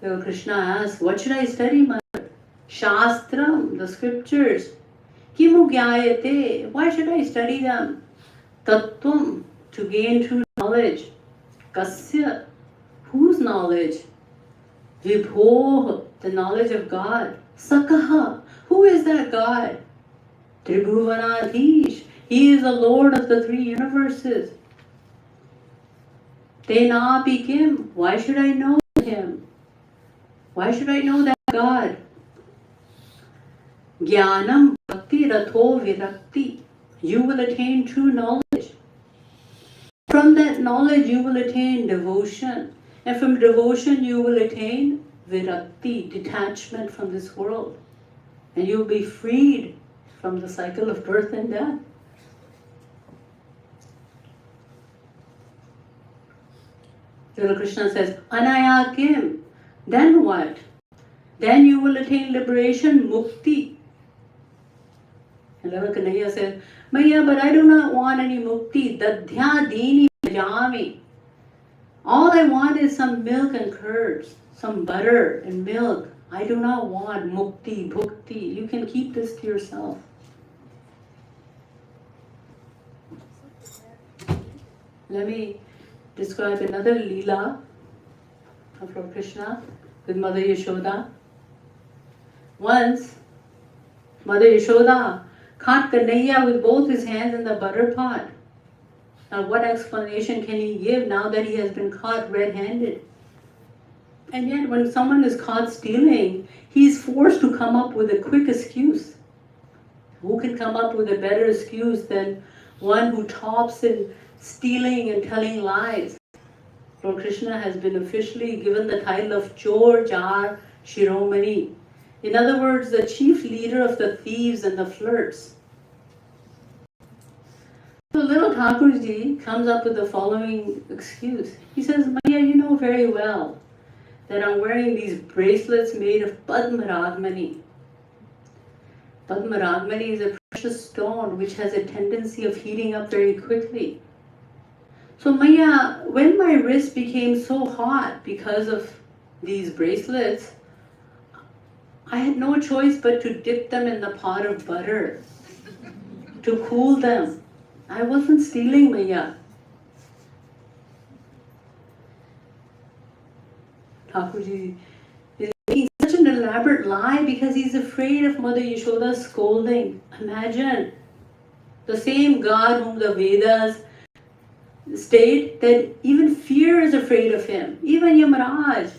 A: Little Krishna asks, what should I study, mother? Shastram, the scriptures. Kimu gyayate, why should I study them? Tattvam, to gain true knowledge. Kasya, whose knowledge? Vibho, the knowledge of God. Sakaha, who is that God? Tribhuvanadhish, he is the Lord of the three universes. Tenapi kim, why should I know him? Why should I know that God? Jnanam bhakti ratho virakti, you will attain true knowledge. From that knowledge you will attain devotion. And from devotion you will attain virakti, detachment from this world. And you will be freed from the cycle of birth and death. Little Krishna says, Anaya kim, then what? Then you will attain liberation, mukti. And little Kanaya says, Maya, but I do not want any mukti. Dadhya dini bhajami. All I want is some milk and curds, some butter and milk. I do not want mukti, bhukti. You can keep this to yourself. Let me describe another Leela of Lord Krishna with Mother Yashoda. Once, Mother Yashoda caught Kanhaiya with both his hands in the butter pot. Now what explanation can he give now that he has been caught red-handed? And yet when someone is caught stealing, he's forced to come up with a quick excuse. Who can come up with a better excuse than one who tops in stealing and telling lies? Lord Krishna has been officially given the title of Chor Jar Shiromani. In other words, the chief leader of the thieves and the flirts. So little Thakurji comes up with the following excuse. He says, Maya, you know very well that I'm wearing these bracelets made of Padma Ragmani. Padma Ragmani is a precious stone which has a tendency of heating up very quickly. So Maya, when my wrist became so hot because of these bracelets, I had no choice but to dip them in the pot of butter to cool them. I wasn't stealing, Maya. Thakurji is making such an elaborate lie because he's afraid of Mother Yashoda's scolding. Imagine, the same God whom the Vedas state that even fear is afraid of him. Even Yamaraj,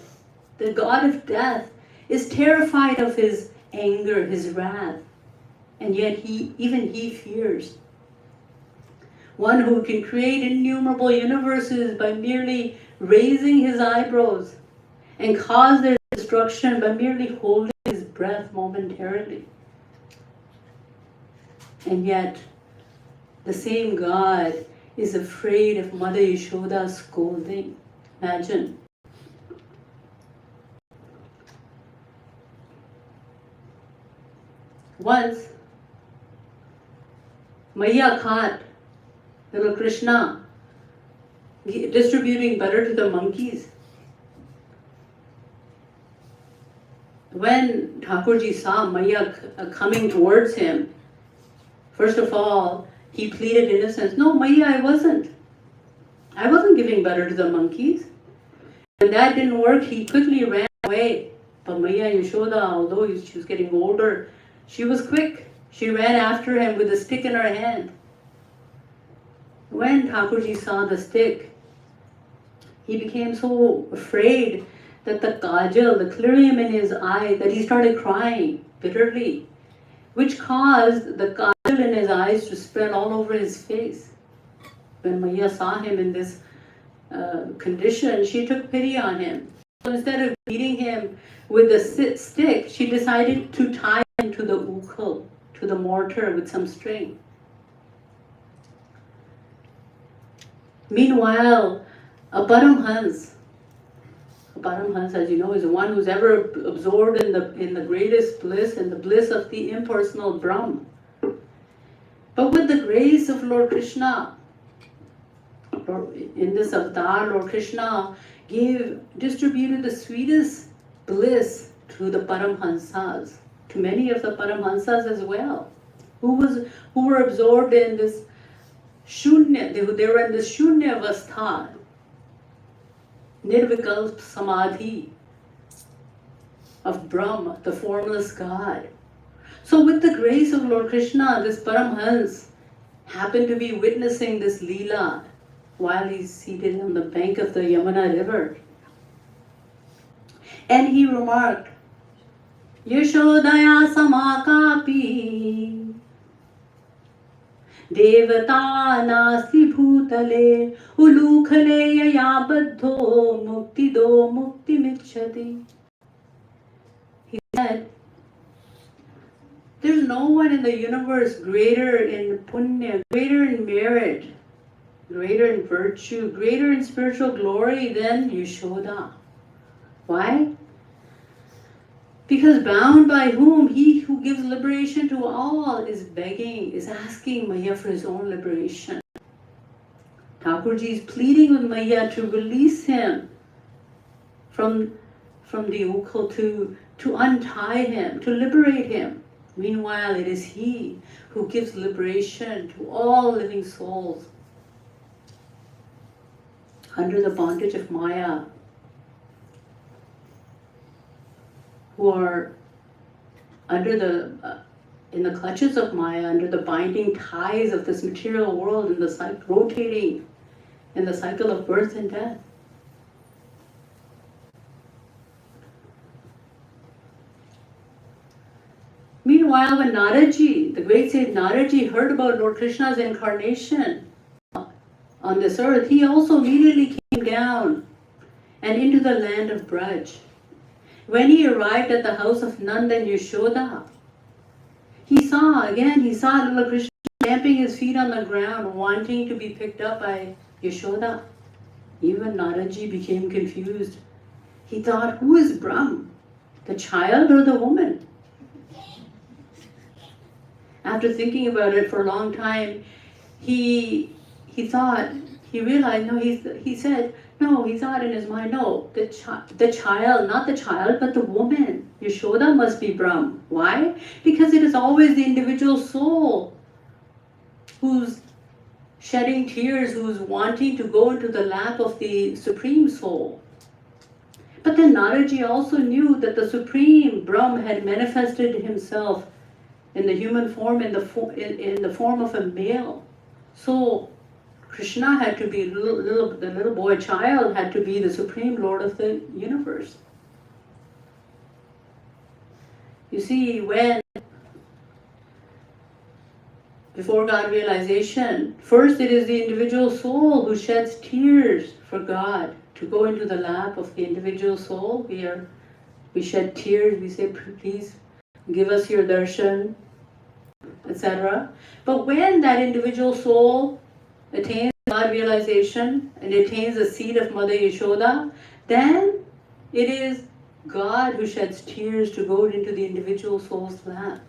A: the god of death, is terrified of his anger, his wrath. And yet even he fears. One who can create innumerable universes by merely raising his eyebrows and cause their destruction by merely holding his breath momentarily. And yet, the same God is afraid of Mother Yashoda's scolding. Imagine. Once, Maya caught little Krishna distributing butter to the monkeys. When Thakurji saw Maya coming towards him, first of all, he pleaded innocence. No, Maya, I wasn't giving butter to the monkeys. When that didn't work, he quickly ran away. But Maya Yashoda, although she was getting older, she was quick. She ran after him with a stick in her hand. When Thakurji saw the stick, he became so afraid that the kajal, the chlorium in his eye, that he started crying bitterly, which caused the kajal in his eyes to spread all over his face. When Maya saw him in this condition, she took pity on him. So instead of beating him with a stick, she decided to tie him to the ukul, to the mortar with some string. Meanwhile, a Paramhans, as you know, is the one who's ever absorbed in the greatest bliss, and the bliss of the impersonal Brahm. But with the grace of Lord Krishna, in this avatar, Lord Krishna distributed the sweetest bliss to the Paramhansas, to many of the Paramhansas as well, who were absorbed in this shunya. They were in this shunya avastha, nirvikalp samadhi of Brahma, the formless God. So with the grace of Lord Krishna, this Paramhans happened to be witnessing this Leela while he's seated on the bank of the Yamuna river. And he remarked, Yashodaya samakapi devata nasti bhutale ulukhale yaya baddho muktido mukti michati. He said, there's no one in the universe greater in punya, greater in merit, greater in virtue, greater in spiritual glory than Yashoda. Why? Because bound by whom he who gives liberation to all is begging, is asking Maya for his own liberation. Thakurji is pleading with Maya to release him from the ukul, to untie him, to liberate him. Meanwhile, it is he who gives liberation to all living souls under the bondage of Maya, who are in the clutches of Maya, under the binding ties of this material world, in the rotating in the cycle of birth and death. Meanwhile, when Naraji, the great sage Naraji, heard about Lord Krishna's incarnation on this earth, he also immediately came down and into the land of Braj. When he arrived at the house of Nanda and Yashoda, he saw little Krishna stamping his feet on the ground, wanting to be picked up by Yashoda. Even Naraji became confused. He thought, who is Brahm, the child or the woman? After thinking about it for a long time, he thought in his mind, no, the child, not the child, but the woman. Yashoda must be Brahm. Why? Because it is always the individual soul who's shedding tears, who's wanting to go into the lap of the Supreme Soul. But then Naraji also knew that the Supreme Brahm had manifested himself in the human form, in the form of a male. So Krishna had to be, the little boy child had to be the Supreme Lord of the universe. You see, before God realization, first it is the individual soul who sheds tears for God. To go into the lap of the individual soul, we shed tears, we say, please give us your darshan, etc. But when that individual soul attains God realization and attains the seat of Mother Yashoda, then it is God who sheds tears to go into the individual soul's lap.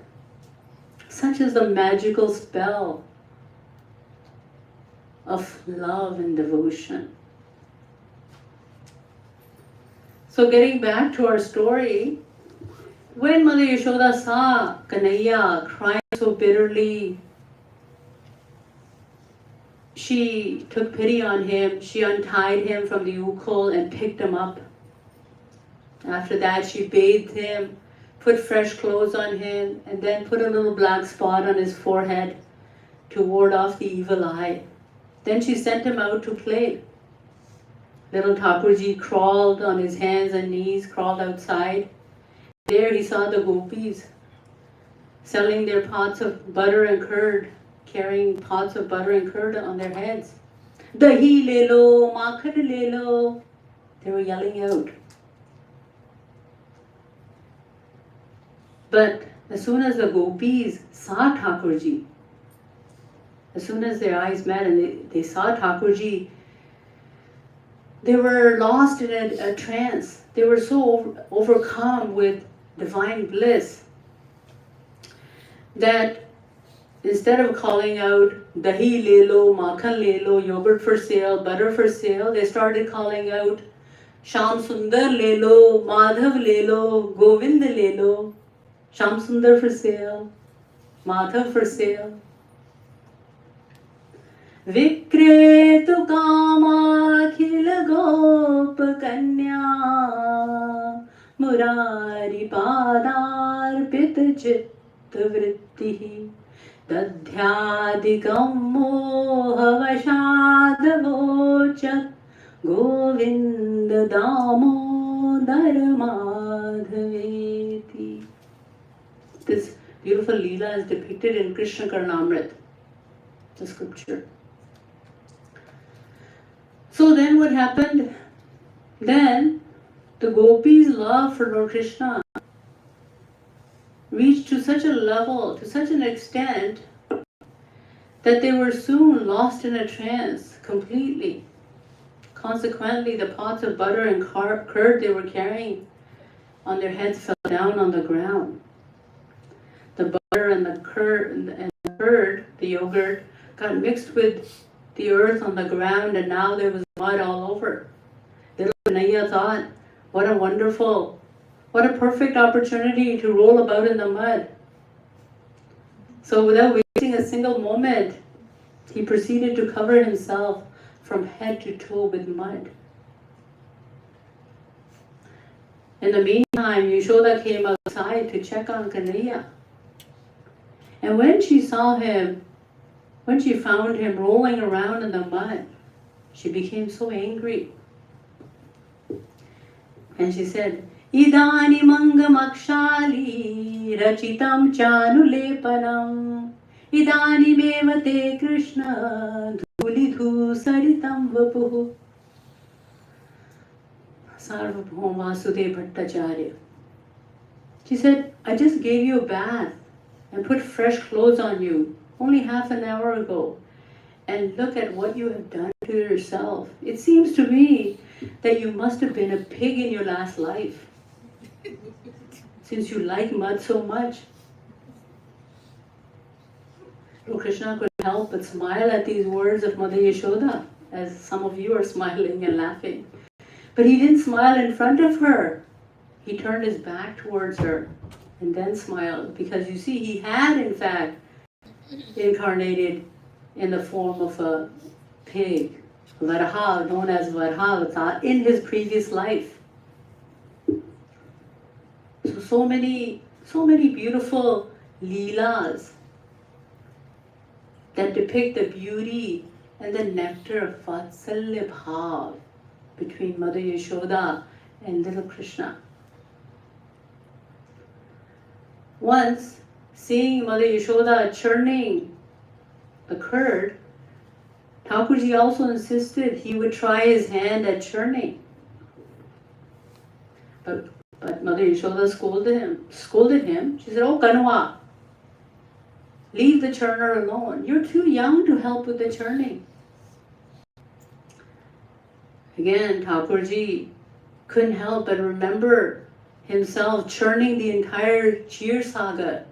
A: Such is the magical spell of love and devotion. So getting back to our story, when Mother Yashoda saw Kanhaiya crying so bitterly, she took pity on him. She untied him from the ukul and picked him up. After that, she bathed him, put fresh clothes on him, and then put a little black spot on his forehead to ward off the evil eye. Then she sent him out to play. Little Thakurji crawled on his hands and knees, crawled outside. There he saw the gopis selling their pots of butter and curd, carrying pots of butter and curd on their heads. Dahi le lo, makhan le lo. They were yelling out. But as soon as the gopis saw Thakurji, as soon as their eyes met and they saw Thakurji, they were lost in a trance. They were so overcome with divine bliss that instead of calling out dahi le lo, makhan le lo, yogurt for sale, butter for sale, they started calling out Sham Sundar le lo, Madhav le lo, Govind le lo. Sham Sundar for sale, Madhav for sale. Vikretu kama khil gop kanya Murari padar pit chitta vritti Tadhyadikam mohavashad vochat Govinda damodar madhaveti. This beautiful Leela is depicted in Krishna Karnamrit, the scripture. So then what happened? Then the gopis' love for Lord Krishna reached to such a level, to such an extent, that they were soon lost in a trance completely. Consequently, the pots of butter and curd they were carrying on their heads fell down on the ground. The butter and the curd, the yogurt, got mixed with the earth on the ground, and now there was mud all over. Little Kanhaiya thought, what a perfect opportunity to roll about in the mud. So without wasting a single moment, he proceeded to cover himself from head to toe with mud. In the meantime, Yashoda came outside to check on Kanhaiya. And when she found him rolling around in the mud, she became so angry. And she said, Idani mangam akshali rachitam chanulepanam Idani mevate Krishna dhulidhu saritam vapuhu. Sarvabhaum Vasudev Bhattacharya. She said, I just gave you a bath and put fresh clothes on you only half an hour ago. And look at what you have done to yourself. It seems to me that you must have been a pig in your last life, since you like mud so much. Lord Krishna could help but smile at these words of Mother Yashoda, as some of you are smiling and laughing. But he didn't smile in front of her. He turned his back towards her and then smiled, because you see, he had in fact incarnated in the form of a pig, Varaha, known as Varaha, in his previous life. So many beautiful Leelas that depict the beauty and the nectar of Vatsalya Bhav between Mother Yashoda and little Krishna. Once, seeing Mother Yashoda churning the curd, Thakurji also insisted he would try his hand at churning. But Mother Yashoda scolded him. She said, Oh Kanwa, leave the churner alone. You're too young to help with the churning. Again, Thakurji couldn't help but remember himself churning the entire Chir Saga,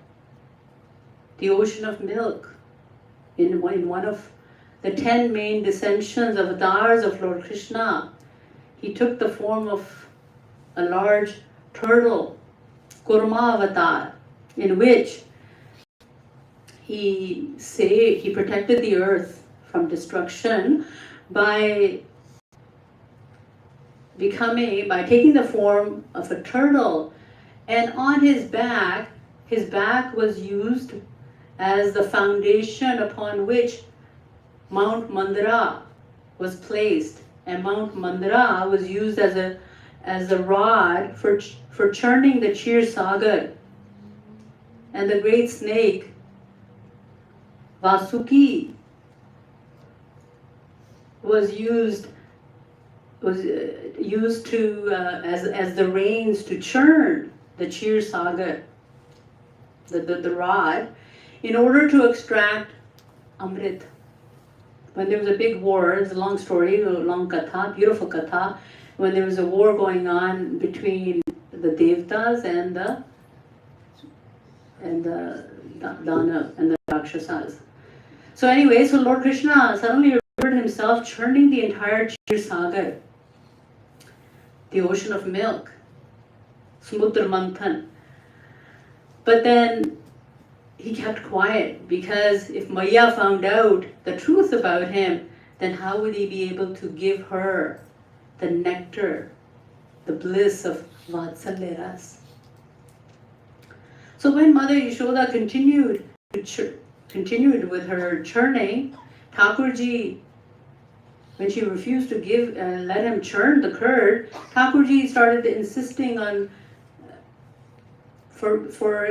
A: the ocean of milk, in one of the 10 main descensions, avatars of Lord Krishna. He took the form of a large turtle, Kurma avatar, in which he protected the earth from destruction by taking the form of a turtle, and on his back was used as the foundation upon which Mount Mandara was placed, and Mount Mandara was used as a rod for churning the Kshir Sagar. And the great snake, Vasuki, was used to as the reins to churn the Kshir Sagar, the rod, in order to extract Amrit. When there was a big war, it's a long story, a long katha, beautiful katha, when there was a war going on between the Devtas and the Dana and the Rakshasas. So anyway, so Lord Krishna suddenly remembered himself churning the entire Kshir Sagar, the ocean of milk, Samudra Manthan. But then he kept quiet, because if Maya found out the truth about him, then how would he be able to give her the nectar, the bliss of Vatsalya Ras? So when Mother Yashoda continued with her churning, Thakurji, when she refused to let him churn the curd, Thakurji started insisting on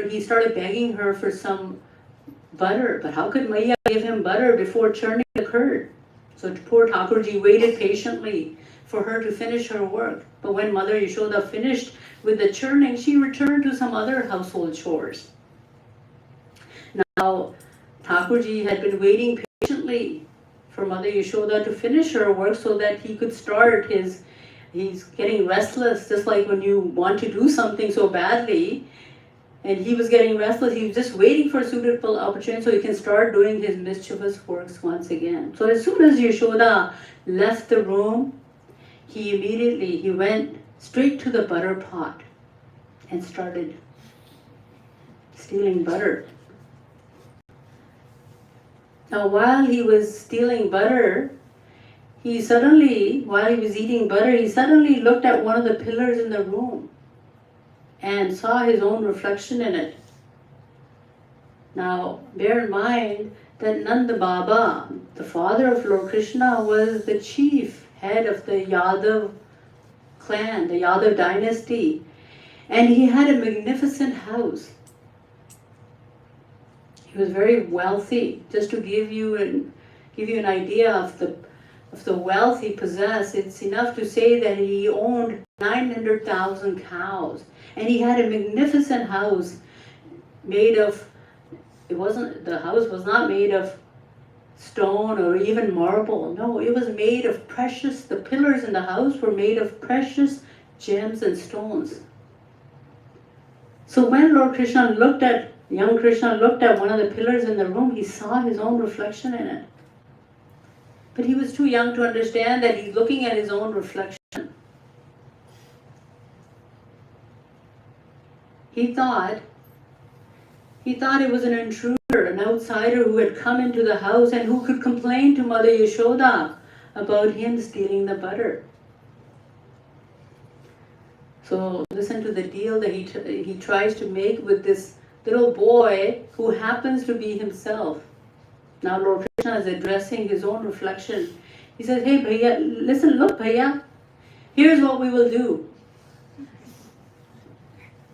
A: he started begging her for some butter. But how could Maya give him butter before churning the curd? So poor Thakurji waited patiently for her to finish her work. But when Mother Yashoda finished with the churning, she returned to some other household chores. Now, Thakurji had been waiting patiently for Mother Yashoda to finish her work so that he could start he's getting restless, just like when you want to do something so badly. And he was getting restless. He was just waiting for a suitable opportunity so he can start doing his mischievous works once again. So as soon as Yashoda left the room, he went straight to the butter pot and started stealing butter. Now while he was stealing butter, while he was eating butter, he suddenly looked at one of the pillars in the room and saw his own reflection in it. Now, bear in mind that Nanda Baba, the father of Lord Krishna, was the chief head of the Yadav clan, the Yadav dynasty, and he had a magnificent house. He was very wealthy. Just to give you an idea of the wealth he possessed, it's enough to say that he owned 900,000 cows. And he had a magnificent house the house was not made of stone or even marble. No, it was made of the pillars in the house were made of precious gems and stones. So when young Krishna looked at one of the pillars in the room, he saw his own reflection in it. But he was too young to understand that he's looking at his own reflection. He thought it was an intruder, an outsider who had come into the house and who could complain to Mother Yashoda about him stealing the butter. So listen to the deal that he tries to make with this little boy who happens to be himself. Now Lord Krishna is addressing his own reflection. He says, "Hey Bhaiya, look Bhaiya, here's what we will do.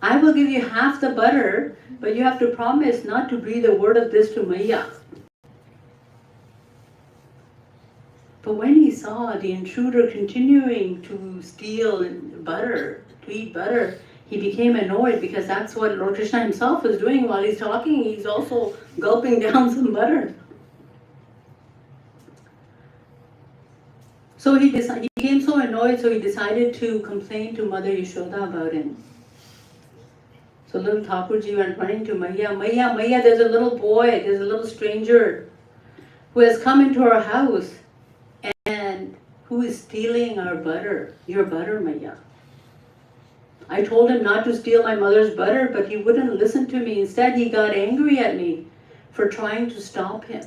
A: I will give you half the butter, but you have to promise not to breathe a word of this to Maya." But when he saw the intruder continuing to steal butter, to eat butter, he became annoyed, because that's what Lord Krishna himself is doing while he's talking. He's also gulping down some butter. So he became so annoyed, so he decided to complain to Mother Yashoda about him. So little Thakurji went running to Maya. Maya, there's a little boy, there's a little stranger who has come into our house and who is stealing our butter, your butter, Maya. I told him not to steal my mother's butter, but he wouldn't listen to me. Instead, he got angry at me for trying to stop him.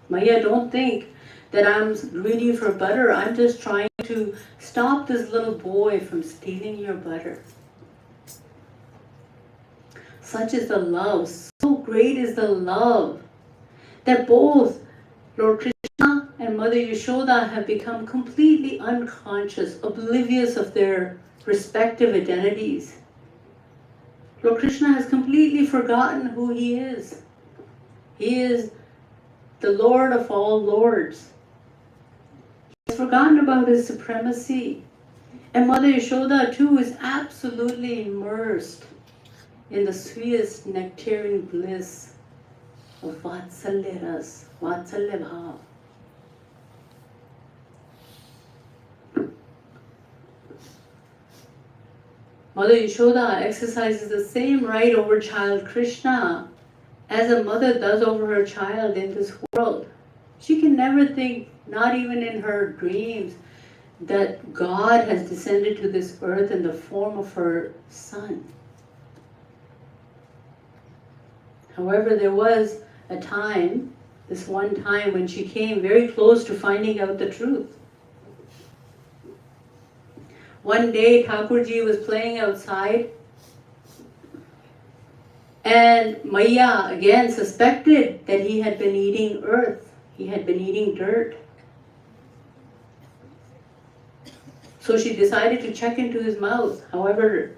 A: Maya, don't think that I'm greedy for butter. I'm just trying to stop this little boy from stealing your butter. Such is the love, so great is the love, that both Lord Krishna and Mother Yashoda have become completely unconscious, oblivious of their respective identities. Lord Krishna has completely forgotten who he is. He is the Lord of all lords. He's forgotten about his supremacy. And Mother Yashoda too is absolutely immersed in the sweetest nectarian bliss of Vatsalya Ras, Vatsalya Bhav. Mother Yashoda exercises the same right over child Krishna as a mother does over her child in this world. She can never think, not even in her dreams, that God has descended to this earth in the form of her son. However, there was a time, this one time, when she came very close to finding out the truth. One day, Thakurji was playing outside, and Maya again suspected that he had been eating earth. He had been eating dirt. So she decided to check into his mouth. However,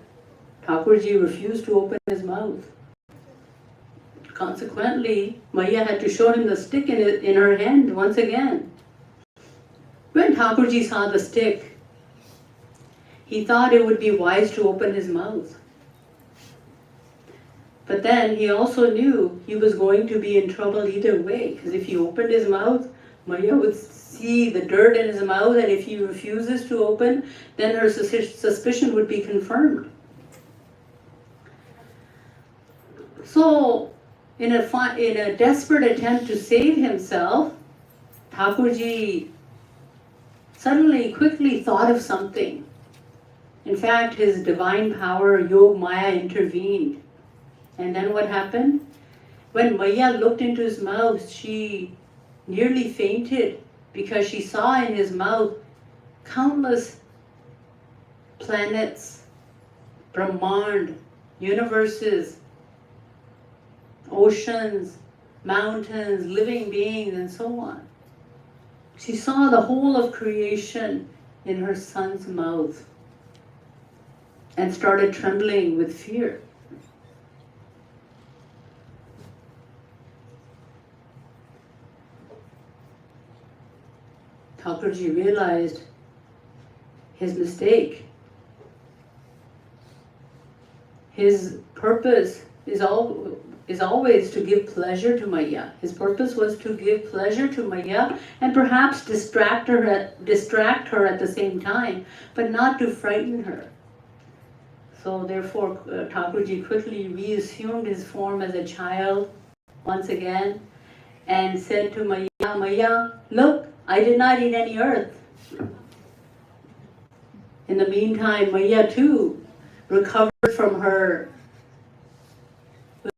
A: Thakurji refused to open his mouth. Consequently, Maya had to show him the stick in her hand once again. When Thakurji saw the stick, he thought it would be wise to open his mouth. But then he also knew he was going to be in trouble either way, because if he opened his mouth, Maya would see the dirt in his mouth, and if he refuses to open, then her suspicion would be confirmed. So, in a desperate attempt to save himself, Thakurji suddenly quickly thought of something. In fact, his divine power, Yog Maya, intervened. And then what happened? When Maya looked into his mouth, she nearly fainted because she saw in his mouth countless planets, Brahmand, universes, oceans, mountains, living beings, and so on. She saw the whole of creation in her son's mouth and started trembling with fear. Thakurji realized his mistake. His purpose is always to give pleasure to Maya. His purpose was to give pleasure to Maya and perhaps distract her at the same time, but not to frighten her. So therefore, Thakurji quickly reassumed his form as a child once again and said to Maya, Maya, look, I did not eat any earth. In the meantime, Maya too recovered from her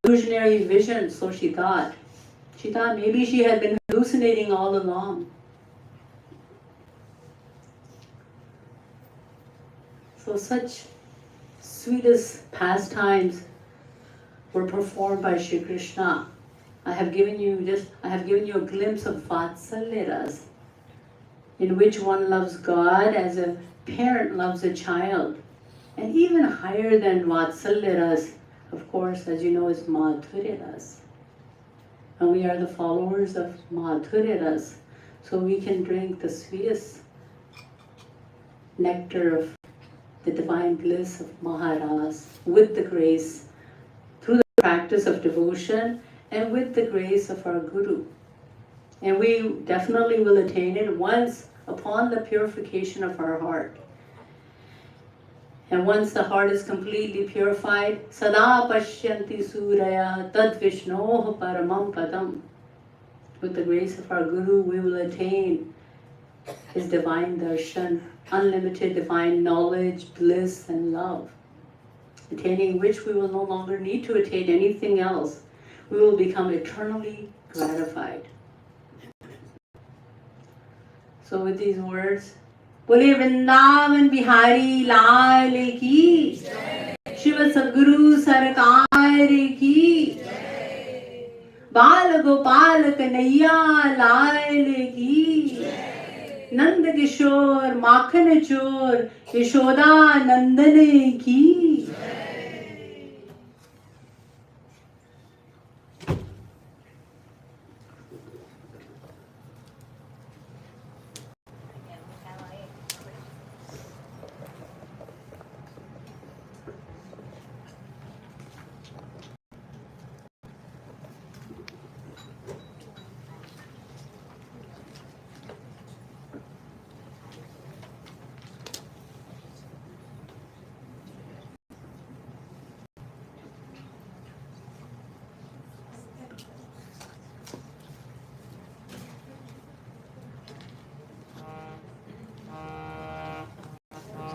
A: illusionary vision, so she thought. She thought maybe she had been hallucinating all along. So such sweetest pastimes were performed by Shri Krishna. I have given you a glimpse of Vatsalya Ras, in which one loves God as a parent loves a child. And even higher than Vatsalya Ras, of course, as you know, is Madhurya Ras. And we are the followers of Madhurya Ras, so we can drink the sweetest nectar of the divine bliss of Maharas with the grace, through the practice of devotion and with the grace of our Guru. And we definitely will attain it once upon the purification of our heart. And once the heart is completely purified, Sada Pashyanti Suraya Tad Vishnoh Paramam Padam. With the grace of our Guru, we will attain his divine darshan, unlimited divine knowledge, bliss, and love, attaining which we will no longer need to attain anything else. We will become eternally gratified. So with these words, Bole Vrindavan Bihari Lal ki, Shiva Sadguru Sarkar ki, बाल गोपाल कन्हैया लाल की, नंद किशोर माखन चोर यशोदा नंदन की।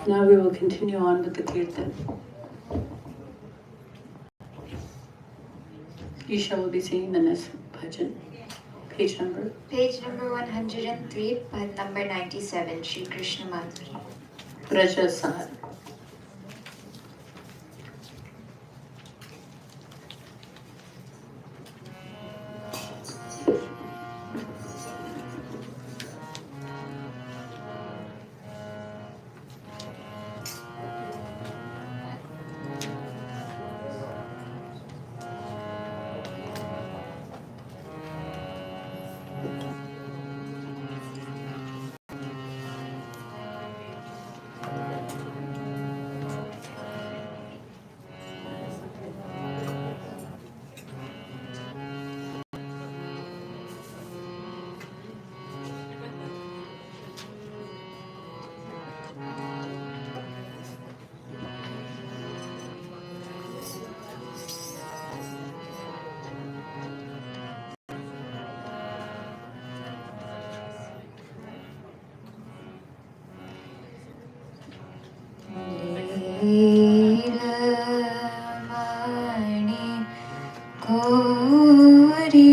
A: Now we will continue on with the kirtan. Isha will be singing the next bhajan. Page number?
C: Page number 103, pad number 97, Shri Krishna Madhuri.
A: Raja Sar.
C: Leelamani Kori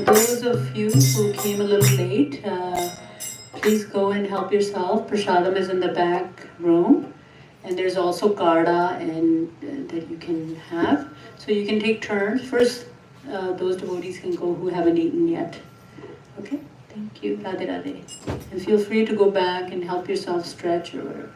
A: Those of you who came a little late, please go and help yourself. Prasadam is in the back room, and there's also karda and that you can have. So you can take turns. First, those devotees can go who haven't eaten yet. Okay, thank you. Radhe Radhe. And feel free to go back and help yourself stretch or whatever.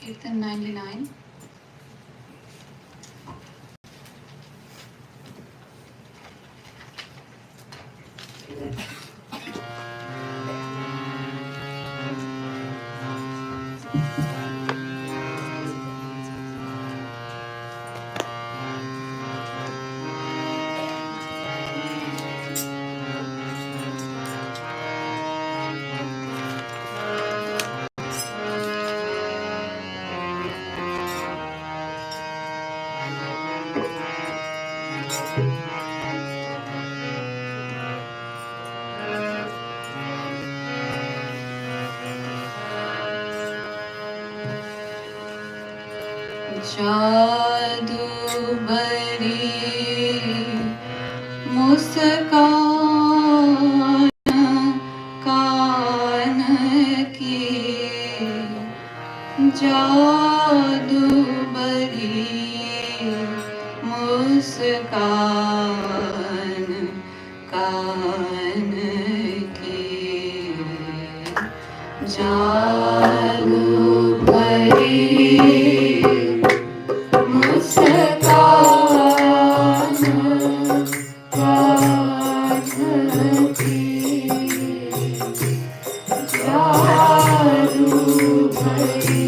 C: Kirtan 99.
B: जादू भरी मुस्कान कान की जादू भरी मुस्कान कान की जादू भरी मुस्कान कान की जादू भरी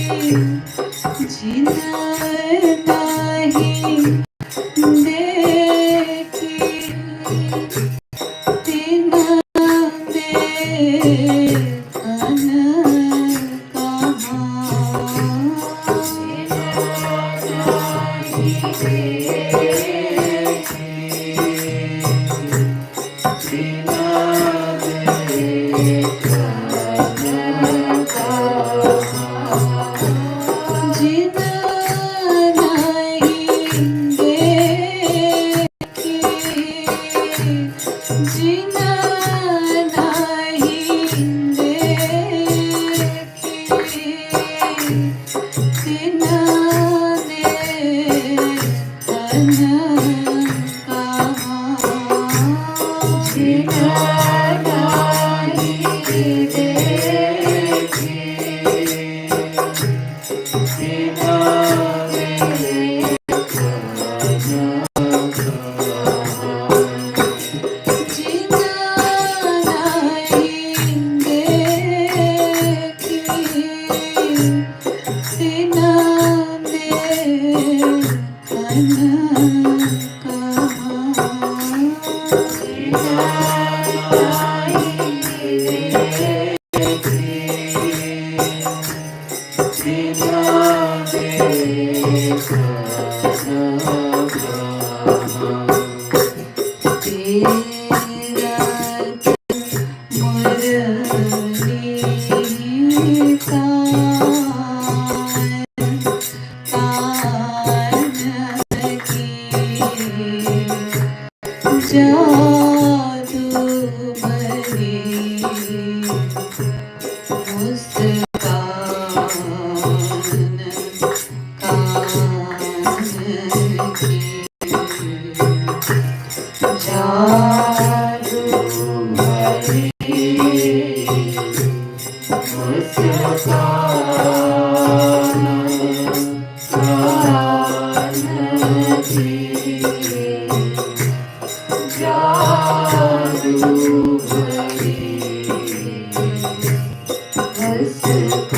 B: जीना नहीं देखी बिना देखन जीना नहीं देखी जीना नहीं देखी बिना देखन जीना नहीं देखी जीना नहीं देखी बिना देखन जादू भरी मुस्कान कान की जादू भरी मुस्कान कान की जादू भरी मुस्कान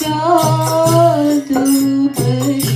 B: जादू भरी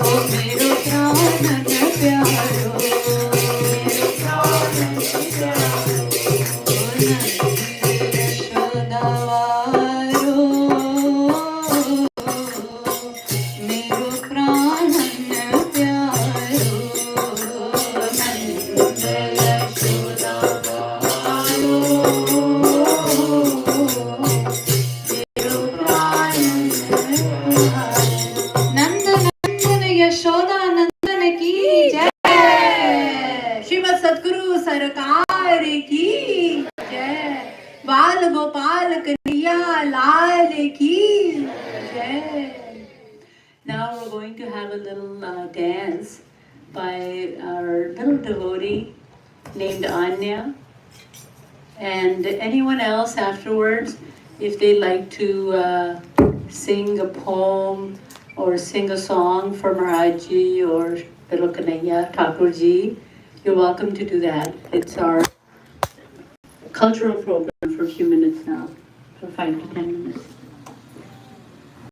B: Oh,
A: Gopal Kanhaiya Lal Ki Jai. Now we're going to have a little dance by our little devotee named Anya. And anyone else afterwards, if they'd like to sing a poem or sing a song for Maharajji or Little Kanhaiya Thakurji, you're welcome to do that. It's our cultural program for a few minutes now, for 5 to 10 minutes.